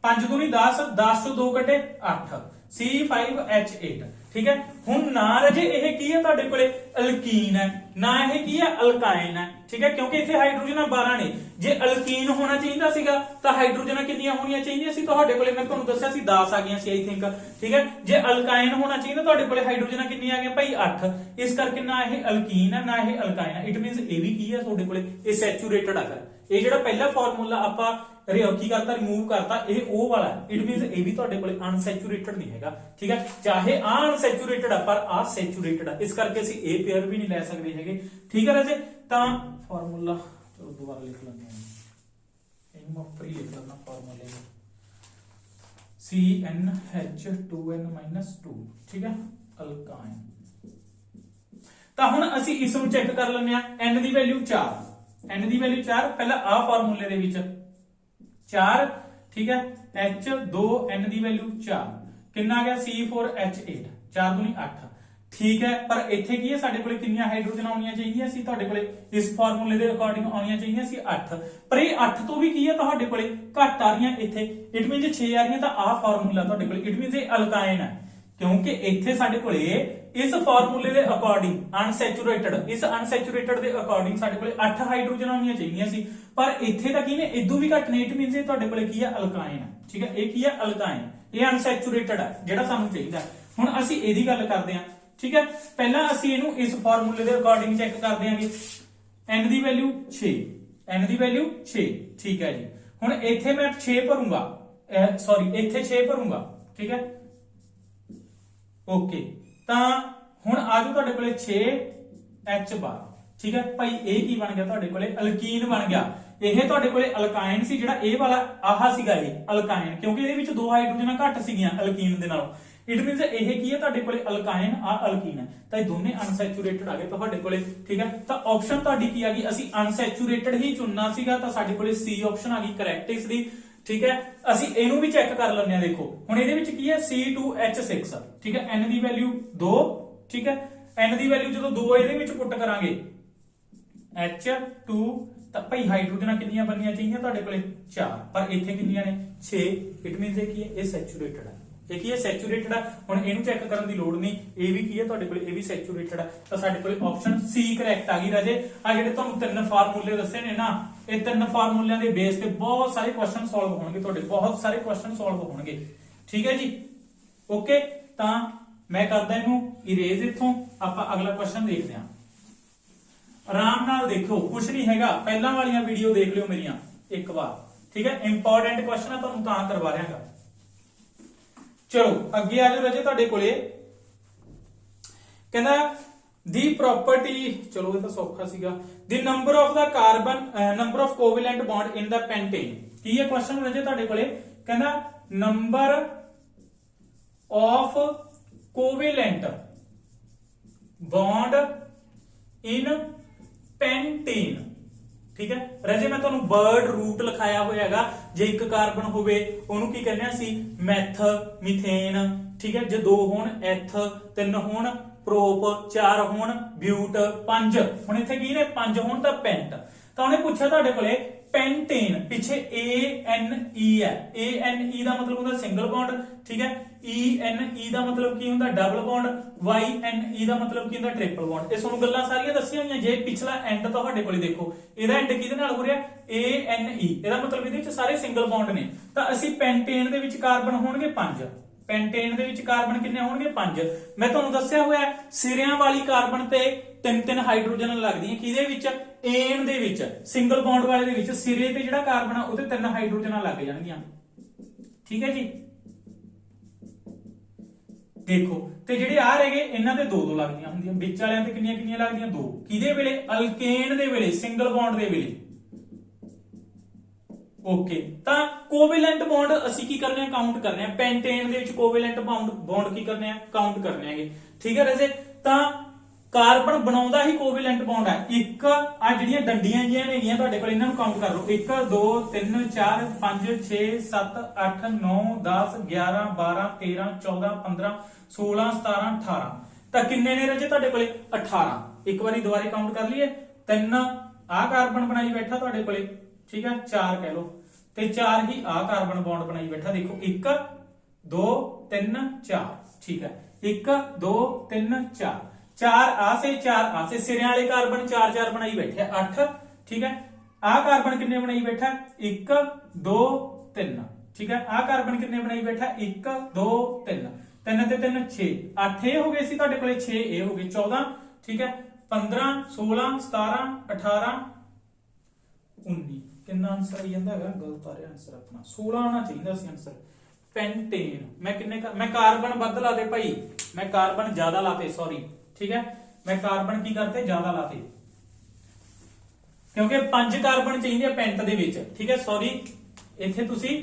5 ਦੂਣੀ 10, 10 ਤੋਂ 2 ਕੱਟੇ 8, C5H8, ਠੀਕ ਹੈ। ਹੁਣ ਨਾ ਰਾਜੇ ਇਹ ਕੀ ਹੈ ਤੁਹਾਡੇ ਕੋਲੇ ਅਲਕੀਨ ਹੈ, ਨਾ ਇਹ ਕੀ ਹੈ ਅਲਕਾਇਨ ਹੈ, ਠੀਕ ਹੈ, ਕਿਉਂਕਿ ਇੱਥੇ ਹਾਈਡਰੋਜਨਾਂ 12 ਨੇ। ਜੇ ਅਲਕੀਨ ਹੋਣਾ ਚਾਹੀਦਾ ਸੀਗਾ ਤਾਂ ਹਾਈਡਰੋਜਨਾਂ ਕਿੰਨੀਆਂ ਹੋਣੀਆਂ ਚਾਹੀਦੀਆਂ ਸੀ ਤੁਹਾਡੇ ਕੋਲੇ, ਮੈਂ ਤੁਹਾਨੂੰ ਦੱਸਿਆ ਸੀ 10 ਆ ਗਈਆਂ ਸੀ ਆਈ ਥਿੰਕ, ਠੀਕ ਹੈ। ਜੇ ਅਲਕਾਇਨ ਹੋਣਾ ਚਾਹੀਦਾ ਤੁਹਾਡੇ ਕੋਲੇ ਹਾਈਡਰੋਜਨਾਂ ਕਿੰਨੀਆਂ ਆ ਗਈਆਂ ਭਾਈ 8, ਇਸ ਕਰਕੇ ਨਾ ਇਹ ਅਲਕੀਨ ਹੈ ਨਾ ਇਹ ਅਲਕਾਇਨ ਹੈ। ਇਟ ਮੀਨਸ ਇਹ ਵੀ ਕੀ ਹੈ ਤੁਹਾਡੇ ਕੋਲੇ, ਇਹ ਸੈਚੂਰੇਟਡ ਹੈ। ਇਹ ਜਿਹੜਾ ਪਹਿਲਾ ਫਾਰਮੂਲਾ ਆਪਾਂ ਕੀ ਕਰਤਾ, ਰਿਮੂਵ ਕਰਤਾ, ਇਹ ਉਹ ਵਾਲਾ ਹੈ। ਇਟ ਮੀਨਸ ਇਹ ਵੀ ਤੁਹਾਡੇ ਕੋਲੇ ਅਨਸੈਚੂਰੇਟਡ ਨਹੀਂ ਹੈਗਾ, ਠੀਕ ਹੈ। ਚਾਹੇ ਆ ਅਨਸੈਚੂਰੇਟਡ ਆ ਪਰ ਆ ਸੈਚੂਰੇਟਡ ਆ, ਇਸ ਕਰਕੇ ਅਸੀਂ ਇਹ ਪੇਅਰ ਵੀ ਨਹੀਂ ਲੈ ਸਕਦੇ ਹੈਗੇ, ਠੀਕ ਹੈ ਰਾਜੇ। ਤਾਂ ਫਾਰਮੂਲਾ ਚਲੋ ਦੁਬਾਰਾ ਲਿਖ ਲੈਂਦੇ ਹਾਂ, ਇਹਨੂੰ ਮੈਂ ਉੱਪਰ ਹੀ ਲਿਖ ਲੈਂਦਾ ਫਾਰਮੂਲੇ ਨੂੰ, CnH2n-2, ਠੀਕ ਹੈ, ਅਲਕਾਇਨ। ਤਾਂ ਹੁਣ ਅਸੀਂ ਇਸ ਨੂੰ ਚੈੱਕ ਕਰ ਲੈਂਦੇ ਆ। N ਦੀ ਵੈਲਿਊ 4, N ਦੀ ਵੈਲਿਊ 4, ਪਹਿਲਾਂ ਆ ਫਾਰਮੂਲੇ ਦੇ ਵਿੱਚ 4, ਠੀਕ ਹੈ, H2N ਦੀ ਵੈਲਿਊ 4, ਕਿੰਨਾ ਆ ਗਿਆ C4H8, 4 ਦੂਣੀ 8, ਠੀਕ ਹੈ। ਪਰ ਇੱਥੇ ਕੀ ਹੈ ਸਾਡੇ ਕੋਲੇ ਕਿੰਨੀਆਂ ਹਾਈਡਰੋਜਨ ਆਉਣੀਆਂ ਚਾਹੀਦੀਆਂ ਸੀ ਤੁਹਾਡੇ ਕੋਲੇ, ਇਸ ਫਾਰਮੂਲੇ ਦੇ ਅਕੋਰਡਿੰਗ ਆਉਣੀਆਂ ਚਾਹੀਦੀਆਂ ਸੀ 8, ਪਰ ਇਹ 8 ਤੋਂ ਵੀ ਕੀ ਹੈ ਤੁਹਾਡੇ ਕੋਲੇ ਘੱਟ ਆ ਰਹੀਆਂ ਇੱਥੇ। ਇਟ ਮੀਨਸ 6 ਆ ਰਹੀਆਂ, ਤਾਂ ਆਹ ਫਾਰਮੂਲਾ ਤੁਹਾਡੇ ਕੋਲੇ ਇਟ ਮੀਨਸ ਇਹ ਅਲਕਾਇਨ ਹੈ, ਕਿਉਂਕਿ ਇੱਥੇ ਸਾਡੇ ਕੋਲੇ ਇਸ ਫਾਰਮੂਲੇ ਦੇ ਅਕੋਰਡਿੰਗ ਅਨਸੈਚੂਰੇਟਡ, ਇਸ ਅਨਸੈਚੂਰੇਟਡ ਦੇ ਅਕੋਰਡਿੰਗ ਸਾਡੇ ਕੋਲੇ 8 ਹਾਈਡਰੋਜਨ ਆਉਣੀਆਂ ਚਾਹੀਦੀਆਂ ਸੀ, ਪਰ ਇੱਥੇ ਤਾਂ ਕੀ ਨੇ ਇਦੋਂ ਵੀ ਘੱਟ ਨੇ। ਇਟ ਮੀਨਸ ਇਹ ਤੁਹਾਡੇ ਕੋਲੇ ਕੀ ਹੈ ਅਲਕਾਇਨ ਹੈ, ਠੀਕ ਹੈ। ਇਹ ਕੀ ਹੈ ਅਲਕਾਇਨ, ਇਹ ਅਨਸੈਚੂਰੇਟਡ ਹੈ ਜਿਹੜਾ ਸਾਨੂੰ ਚਾਹੀਦਾ। ਹੁਣ ਅਸੀਂ ਇਹਦੀ ਗੱਲ ਕਰਦੇ ਹਾਂ, ਠੀਕ ਹੈ। ਪਹਿਲਾਂ ਅਸੀਂ ਇਹਨੂੰ ਇਸ ਫਾਰਮੂਲੇ ਦੇ ਅਕੋਰਡਿੰਗ ਚੈੱਕ ਕਰ ਦਿਆਂਗੇ। N ਦੀ ਵੈਲਿਊ 6, N ਦੀ ਵੈਲਿਊ 6, ਠੀਕ ਹੈ ਜੀ। ਹੁਣ ਇੱਥੇ ਮੈਂ 6 ਭਰੂੰਗਾ, ਸੌਰੀ ਇੱਥੇ 6 ਭਰੂੰਗਾ, ਠੀਕ ਹੈ, ਓਕੇ। ਤਾਂ ਹੁਣ ਆਜੋ ਤੁਹਾਡੇ ਕੋਲੇ 6H12, ਠੀਕ ਹੈ ਭਾਈ। ਇਹ ਕੀ ਬਣ ਗਿਆ ਤੁਹਾਡੇ ਕੋਲੇ ਅਲਕੀਨ ਬਣ ਗਿਆ। ਇਹ ਤੁਹਾਡੇ ਕੋਲੇ ਅਲਕਾਇਨ ਸੀ, ਜਿਹੜਾ ਇਹ ਵਾਲਾ ਆਹਾ ਸੀਗਾ ਇਹ ਅਲਕਾਇਨ, ਕਿਉਂਕਿ ਇਹਦੇ ਵਿੱਚ 2 ਹਾਈਡਰੋਜਨਾਂ ਘੱਟ ਸੀਗੀਆਂ ਅਲਕੀਨ ਦੇ ਨਾਲੋਂ। ਇਟ ਮੀਨਸ ਇਹ ਕੀ ਹੈ ਤੁਹਾਡੇ ਕੋਲੇ ਅਲਕਾਇਨ, ਆ ਅਲਕੀਨ ਹੈ, ਤਾਂ ਇਹ ਦੋਨੇ ਅਨਸੈਚੂਰੇਟਡ ਆ ਗਏ ਤੁਹਾਡੇ ਕੋਲੇ, ਠੀਕ ਹੈ। ਤਾਂ ਆਪਸ਼ਨ ਤੁਹਾਡੀ ਕੀ ਆ ਗਈ, ਅਸੀਂ ਅਨਸੈਚੂਰੇਟਡ ਹੀ ਚੁਣਨਾ ਸੀਗਾ, ਤਾਂ ਸਾਡੇ ਕੋਲੇ C ਆਪਸ਼ਨ ਆ ਗਈ ਕਰੈਕਟ ਇਸ ਦੀ, ਠੀਕ ਹੈ। ਅਸੀਂ ਇਹਨੂੰ ਵੀ ਚੈੱਕ ਕਰ ਲੈਂਦੇ ਆ। ਦੇਖੋ ਹੁਣ ਇਹਦੇ ਵਿੱਚ ਕੀ ਹੈ C2H6, ਠੀਕ ਹੈ। N ਦੀ ਵੈਲਿਊ 2, ਠੀਕ ਹੈ। N ਦੀ ਵੈਲਿਊ ਜਦੋਂ 2 ਇਹਦੇ ਵਿੱਚ ਪੁੱਟ ਕਰਾਂਗੇ H2, ਤਾਂ ਭਾਈ ਹਾਈਡਰੋਜਨਾਂ ਕਿੰਨੀਆਂ ਬਣਨੀਆਂ ਚਾਹੀਦੀਆਂ ਤੁਹਾਡੇ ਕੋਲੇ 4, ਪਰ ਇੱਥੇ ਕਿੰਨੀਆਂ ਨੇ 6। ਇਟ ਮੀਨਸ ਇਹ ਕੀ ਹੈ, ਇਹ ਸੈਚੂਰੇਟਡ ਹੈ, ਇਹ ਕੀ ਹੈ ਸੈਚੂਰੇਟਡ ਹੈ। ਹੁਣ ਇਹਨੂੰ ਚੈੱਕ ਕਰਨ ਦੀ ਲੋੜ ਨਹੀਂ, ਇਹ ਵੀ ਕੀ ਹੈ ਤੁਹਾਡੇ ਕੋਲ, ਇਹ ਵੀ ਸੈਚੂਰੇਟਡ ਹੈ। ਤਾਂ ਸਾਡੇ ਕੋਲ ਆਪਸ਼ਨ ਸੀ ਕਰੈਕਟ ਆ ਗਈ ਰਾਜੇ। ਆ ਜਿਹੜੇ ਤੁਹਾਨੂੰ ਤਿੰਨ ਫਾਰਮੂਲੇ ਦੱਸੇ ਨੇ ਨਾ, ਇਹ ਤਿੰਨ ਫਾਰਮੂਲਿਆਂ ਦੇ ਬੇਸ ਤੇ ਬਹੁਤ ਸਾਰੇ ਕੁਐਸਚਨ ਸੋਲਵ ਹੋਣਗੇ ਤੁਹਾਡੇ, ਬਹੁਤ ਸਾਰੇ ਕੁਐਸਚਨ ਸੋਲਵ ਹੋਣਗੇ। ਠੀਕ ਹੈ ਜੀ, ਓਕੇ। ਤਾਂ ਮੈਂ ਕਰਦਾ ਇਹਨੂੰ ਇਰੇਜ਼ ਇੱਥੋਂ, ਆਪਾਂ ਅਗਲਾ ਕੁਐਸਚਨ ਦੇਖਦੇ ਹਾਂ। ਆਰਾਮ ਨਾਲ ਦੇਖੋ, ਕੁਝ ਨਹੀਂ ਹੈਗਾ, ਪਹਿਲਾਂ ਵਾਲੀਆਂ ਵੀਡੀਓ ਦੇਖ ਲਿਓ ਮੇਰੀਆਂ ਇੱਕ ਵਾਰ, ਠੀਕ ਹੈ। ਇੰਪੋਰਟੈਂਟ ਕੁਐਸਚਨ ਆ, ਤੁਹਾਨੂੰ ਤਾਂ ਕਰਵਾ ਰਿਹਾਗਾ। ਚਲੋ ਅੱਗੇ ਆ ਜਾਓ ਰਾਜੇ, ਤੁਹਾਡੇ ਕੋਲੇ ਕਹਿੰਦਾ ਦੀ ਪ੍ਰੋਪਰਟੀ, ਚਲੋ ਇਹ ਤਾਂ ਸੌਖਾ ਸੀਗਾ, the number of the carbon, number of covalent bond in the pentane. ਕੀ ਹੈ ਕੁਐਸਚਨ ਰਾਜੇ ਤੁਹਾਡੇ ਕੋਲੇ, ਕਹਿੰਦਾ number of covalent bond in pentane. ਠੀਕ ਹੈ ਰਾਜੇ, ਮੈਂ ਤੁਹਾਨੂੰ ਵਰਡ ਰੂਟ ਲਿਖਾਇਆ ਹੋਇਆ ਹੈਗਾ। ਜੇ ਇੱਕ ਕਾਰਬਨ ਹੋਵੇ ਉਹਨੂੰ ਕੀ ਕਹਿੰਦੇ ਸੀ, ਮੈਥ, ਮਿਥੇਨ। ਠੀਕ ਹੈ, ਜੇ ਦੋ ਹੋਣ ਐਥ, ਤਿੰਨ ਹੋਣ ਪ੍ਰੋਪ, ਚਾਰ ਹੋਣ ਬਿਊਟ, ਪੰਜ ਹੁਣ ਇੱਥੇ ਕੀ ਨੇ, ਪੰਜ ਹੋਣ ਤਾਂ ਪੈਂਟ। ਤਾਂ ਉਹਨੇ ਪੁੱਛਿਆ ਤੁਹਾਡੇ ਕੋਲੇ ਪੈਂਟੇਨ, ਪਿੱਛੇ ANE ਹੈ, ANE ਦਾ ਮਤਲਬ ਹੁੰਦਾ ਸਿੰਗਲ ਬੌਂਡ। ਠੀਕ ਹੈ, ENE ਦਾ ਮਤਲਬ ਕੀ ਹੁੰਦਾ ਡਬਲ ਬੌਂਡ, YNE ਦਾ ਮਤਲਬ ਕੀ ਹੁੰਦਾ ਟ੍ਰਿਪਲ ਬੌਂਡ। ਇਹ ਤੁਹਾਨੂੰ ਗੱਲਾਂ ਸਾਰੀਆਂ ਦੱਸੀਆਂ ਹੋਈਆਂ। ਜੇ ਪਿਛਲਾ ਐਂਡ ਤੁਹਾਡੇ ਕੋਲੇ ਦੇਖੋ, ਇਹਦਾ ਐਂਡ ਕਿਹਦੇ ਨਾਲ ਹੋ ਰਿਹਾ, ANE, ਇਹਦਾ ਮਤਲਬ ਇਹਦੇ ਵਿੱਚ ਸਾਰੇ ਸਿੰਗਲ ਬੌਂਡ ਨੇ। ਤਾਂ ਅਸੀਂ ਪੈਂਟੇਨ ਦੇ ਵਿੱਚ ਕਾਰਬਨ ਹੋਣਗੇ ਪੰਜ, ਪੈਂਟੇਨ ਦੇ ਵਿੱਚ ਕਾਰਬਨ ਕਿੰਨੇ ਹੋਣਗੇ, ਪੰਜ। ਮੈਂ ਤੁਹਾਨੂੰ ਦੱਸਿਆ ਹੋਇਆ ਸਿਰਿਆਂ ਵਾਲੀ ਕਾਰਬਨ ਤੇ ਤਿੰਨ ਤਿੰਨ ਹਾਈਡਰੋਜਨ ਲੱਗਦੀਆਂ, ਕਿਹਦੇ ਵਿੱਚ, ਏਨ ਦੇ ਵਿੱਚ, ਸਿੰਗਲ ਬੌਂਡ ਵਾਲੇ ਦੇ ਵਿੱਚ ਸਿਰੇ ਤੇ ਜਿਹੜਾ ਕਾਰਬਨ ਆ ਉਹਦੇ ਤਿੰਨ ਹਾਈਡਰੋਜਨਾਂ ਲੱਗ ਜਾਣਗੀਆਂ। ਠੀਕ ਹੈ ਜੀ, ਦੇਖੋ। ਤੇ ਜਿਹੜੇ ਆ ਰਹਿ ਗਏ ਇਹਨਾਂ ਤੇ ਦੋ ਦੋ ਲੱਗਦੀਆਂ ਹੁੰਦੀਆਂ, ਵਿੱਚ ਵਾਲਿਆਂ ਤੇ ਕਿੰਨੀਆਂ ਕਿੰਨੀਆਂ ਲੱਗਦੀਆਂ, ਦੋ। ਕਿਹਦੇ ਵੇਲੇ, ਅਲਕੇਨ ਦੇ ਵੇਲੇ, ਸਿੰਗਲ ਬੌਂਡ ਦੇ ਵੇਲੇ। ਓਕੇ, ਤਾਂ ਕੋਵੈਲੈਂਟ ਬੌਂਡ ਅਸੀਂ ਕੀ ਕਰਨੇ ਆ, ਕਾਊਂਟ ਕਰਨੇ ਆ। ਪੈਂਟੇਨ ਦੇ ਵਿੱਚ ਕੋਵੈਲੈਂਟ ਬੌਂਡ ਕੀ ਕਰਨੇ ਆ, ਕਾਊਂਟ ਕਰਨੇ ਹੈਗੇ। ਠੀਕ ਹੈ ਰਾਜੇ, ਤਾਂ ਕਾਰਬਨ ਬਣਾਉਂਦਾ ਹੀ ਕੋਵੈਲੈਂਟ ਬੌਂਡ ਹੈ। ਇੱਕ ਆ ਜਿਹੜੀਆਂ ਡੰਡੀਆਂ ਜਿਹੀਆਂ ਨੇਗੀਆਂ ਤੁਹਾਡੇ ਕੋਲ, ਇਹਨਾਂ ਨੂੰ ਕਾਊਂਟ ਕਰ ਲਓ। 1 2 3 4 5 6 7 8 9 10 11 12 13 14 15 16 17 18। ਤਾਂ ਕਿੰਨੇ ਨੇ ਰਾਜੇ ਤੁਹਾਡੇ ਕੋਲੇ, 18। ਇੱਕ ਵਾਰੀ ਦੁਬਾਰੇ ਕਾਊਂਟ ਕਰ ਲਈਏ, ਤਿੰਨ ਆ ਕਾਰਬਨ ਬਣਾਈ ਬੈਠਾ ਤੁਹਾਡੇ ਕੋਲੇ, ਠੀਕ ਹੈ, ਚਾਰ ਕਹਿ ਲਓ, ਤੇ ਚਾਰ ਹੀ ਆ ਕਾਰਬਨ ਬੌਂਡ ਬਣਾਈ ਬੈਠਾ। ਦੇਖੋ 1 2 3 4, ਠੀਕ ਹੈ, 1 2 3 4, ਚਾਰ ਆਸੇ ਚਾਰ ਆਸੇ, ਸਿਰਿਆਂ ਵਾਲੇ ਕਾਰਬਨ ਚਾਰ ਚਾਰ ਬਣਾਈ ਬੈਠੇ 8। ਠੀਕ ਹੈ, ਆ ਕਾਰਬਨ ਕਿੰਨੇ ਬਣਾਈ ਬੈਠਾ, 1 2 3। ਠੀਕ ਹੈ, ਆ ਕਾਰਬਨ ਕਿੰਨੇ ਬਣਾਈ ਬੈਠਾ, 1 2 3, 3 ਤੇ 3 6, 8 ਇਹ ਹੋ ਗਏ ਸੀ ਤੁਹਾਡੇ ਕੋਲੇ, 6 ਇਹ ਹੋ ਗਏ 14। ਠੀਕ ਹੈ, 15 16 17 18 19। ਕਿੰਨਾ ਆਨਸਰ ਆਈ ਜਾਂਦਾ ਹੈਗਾ, ਗਲਤ ਆ ਰਿਹਾ ਆਨਸਰ ਆਪਣਾ, 16 ਆਣਾ ਚਾਹੀਦਾ ਸੀ ਆਨਸਰ। ਪੈਂਟੇਨ ਮੈਂ ਕਿੰਨੇ ਮੈਂ ਕਾਰਬਨ ਵੱਧ ਲਾਤੇ ਭਾਈ, ਮੈਂ ਕਾਰਬਨ ਜ਼ਿਆਦਾ ਲਾਤੇ, ਸੌਰੀ। ਠੀਕ ਹੈ, ਮੈਂ ਕਾਰਬਨ ਕੀ ਕਰਤੇ, ਜ਼ਿਆਦਾ ਲਾਤੇ, ਕਿਉਂਕਿ 5 ਕਾਰਬਨ ਚਾਹੀਦੇ ਆ ਪੈਂਟ ਦੇ ਵਿੱਚ। ਠੀਕ ਹੈ, ਸੌਰੀ, ਇੱਥੇ ਤੁਸੀਂ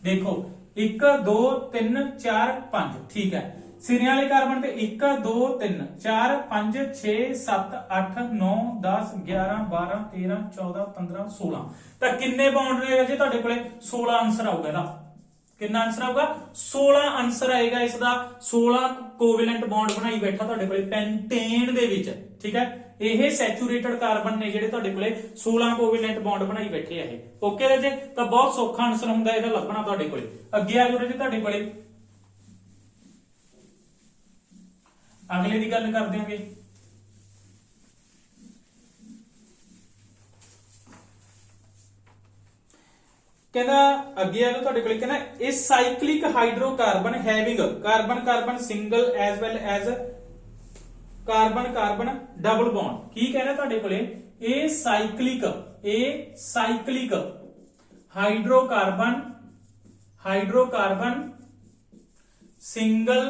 ਦੇਖੋ 1 2 3 4 5। ਠੀਕ ਹੈ, ਸਿਰਿਆਂ ਵਾਲੇ ਕਾਰਬਨ ਤੇ 1 2 3 4 5 6 7 8 9 10 11 12 13 14 15 16। ਤਾਂ ਕਿੰਨੇ ਬੌਂਡ ਨੇ ਜੀ ਤੁਹਾਡੇ ਕੋਲੇ, 16 ਆਨਸਰ ਆਊਗਾ ਇਹਦਾ। ਕਿੰਨਾ ਆਨਸਰ ਆਊਗਾ, 16 ਆਨਸਰ ਆਏਗਾ ਇਸ ਦਾ। 16 ਕੋਵੈਲੈਂਟ ਬੌਂਡ ਬਣਾਈ ਬੈਠਾ ਤੁਹਾਡੇ ਕੋਲੇ ਪੈਂਟੇਨ ਦੇ ਵਿੱਚ। ਠੀਕ ਹੈ, ਇਹ ਸੈਚੂਰੇਟਡ ਕਾਰਬਨ ਨੇ ਜਿਹੜੇ ਤੁਹਾਡੇ ਕੋਲੇ 16 ਕੋਵੈਲੈਂਟ ਬੌਂਡ ਬਣਾਈ ਬੈਠੇ ਆ ਇਹ। ਓਕੇ ਰਾਜੇ, ਤਾਂ ਬਹੁਤ ਸੌਖਾ ਆਨਸਰ ਹੁੰਦਾ ਇਹਦਾ ਲੱਭਣਾ ਤੁਹਾਡੇ ਕੋਲੇ। ਅੱਗੇ ਆ ਜਾਓ ਰਾਜੇ, ਤੁਹਾਡੇ ਕੋਲੇ ਅਗਲੇ ਦੀ ਗੱਲ ਕਰ ਦਿਆਂਗੇ। ਕਹਿੰਦਾ ਅੱਗੇ ਆ ਜਾਓ ਤੁਹਾਡੇ ਕੋਲੇ, ਕਹਿੰਦਾ ਇਹ cyclic hydrocarbon having carbon carbon single as well as carbon carbon double bond. ਕੀ ਕਹਿ ਰਿਹਾ ਤੁਹਾਡੇ ਕੋਲੇ, ਇਹ cyclic hydrocarbon single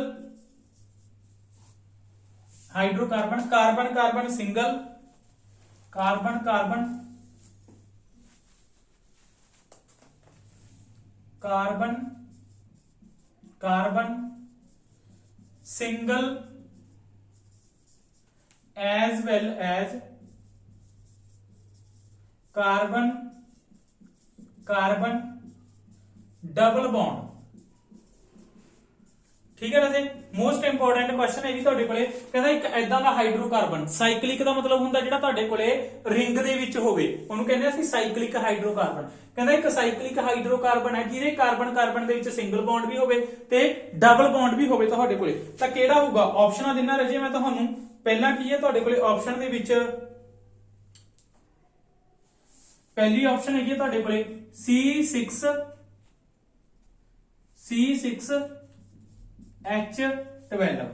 hydrocarbon carbon carbon single carbon carbon carbon carbon single as well as carbon carbon double bond ठीक है राजे most important question है भी ਤੁਹਾਡੇ ਕੋਲੇ ਕਹਿੰਦਾ ਇੱਕ ਐਦਾਂ ਦਾ ਹਾਈਡਰੋਕਾਰਬਨ ਸਾਈਕਲਿਕ ਦਾ ਮਤਲਬ ਹੁੰਦਾ ਜਿਹੜਾ ਤੁਹਾਡੇ ਕੋਲੇ ਰਿੰਗ ਦੇ ਵਿੱਚ ਹੋਵੇ ਉਹਨੂੰ ਕਹਿੰਦੇ ਅਸੀਂ ਸਾਈਕਲਿਕ ਹਾਈਡਰੋਕਾਰਬਨ ਕਹਿੰਦਾ ਇੱਕ ਸਾਈਕਲਿਕ ਹਾਈਡਰੋਕਾਰਬਨ ਹੈ ਜਿਹਦੇ ਕਾਰਬਨ ਕਾਰਬਨ ਦੇ ਵਿੱਚ ਸਿੰਗਲ ਬੌਂਡ ਵੀ ਹੋਵੇ ਤੇ ਡਬਲ ਬੌਂਡ ਵੀ ਹੋਵੇ ਤੁਹਾਡੇ ਕੋਲੇ ਤਾਂ ਕਿਹੜਾ ਹੋਊਗਾ ਆਪਸ਼ਨਾਂ ਦਿਨਾ ਰਾਜੇ ਮੈਂ ਤੁਹਾਨੂੰ ਪਹਿਲਾਂ ਕੀ ਹੈ ਤੁਹਾਡੇ ਕੋਲੇ ਆਪਸ਼ਨ ਦੇ ਵਿੱਚ ਪਹਿਲੀ ਆਪਸ਼ਨ ਹੈਗੀ ਤੁਹਾਡੇ ਕੋਲੇ C6H12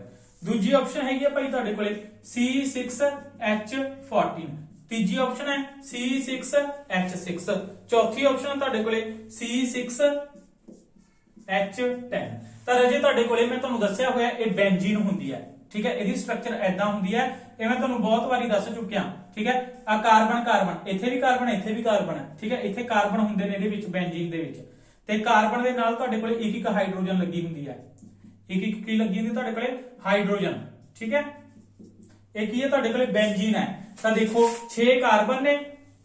दूजी ऑप्शन है भाई तुहाडे कोले C6H14 तीजी ऑप्शन है C6H6 चौथी ऑप्शन तुहाडे कोले C6H10 ਤਾਂ ਰਾਜੇ ਤੁਹਾਡੇ ਕੋਲੇ ਮੈਂ ਤੁਹਾਨੂੰ ਦੱਸਿਆ ਹੋਇਆ ਇਹ ਬੈਂਜ਼ੀਨ ਹੁੰਦੀ ਹੈ ਠੀਕ ਹੈ ਇਹਦੀ ਸਟਰਕਚਰ ਐਦਾਂ ਹੁੰਦੀ ਹੈ ਇਹ ਮੈਂ ਤੁਹਾਨੂੰ ਬਹੁਤ ਵਾਰੀ ਦੱਸ ਚੁੱਕਿਆ ਠੀਕ ਹੈ ਆ ਕਾਰਬਨ ਇੱਥੇ ਵੀ ਕਾਰਬਨ ਹੈ ਠੀਕ ਹੈ ਇੱਥੇ ਕਾਰਬਨ ਹੁੰਦੇ ਨੇ ਇਹਦੇ ਵਿੱਚ ਬੈਂਜ਼ੀਨ ਦੇ ਵਿੱਚ ਤੇ ਕਾਰਬਨ ਦੇ ਨਾਲ ਤੁਹਾਡੇ ਕੋਲੇ ਇੱਕ ਇੱਕ ਹਾਈਡਰੋਜਨ ਲੱਗੀ ਹੁੰਦੀ ਹੈ ਇੱਕ ਇੱਕ ਕੀ ਲੱਗੀ ਹੁੰਦੀ ਤੁਹਾਡੇ ਕੋਲੇ ਹਾਈਡਰੋਜਨ ਠੀਕ ਹੈ ਇਹ ਕੀ ਹੈ ਤੁਹਾਡੇ ਕੋਲੇ ਬੈਂਜ਼ੀਨ ਹੈ ਤਾਂ ਦੇਖੋ 6 ਕਾਰਬਨ ਨੇ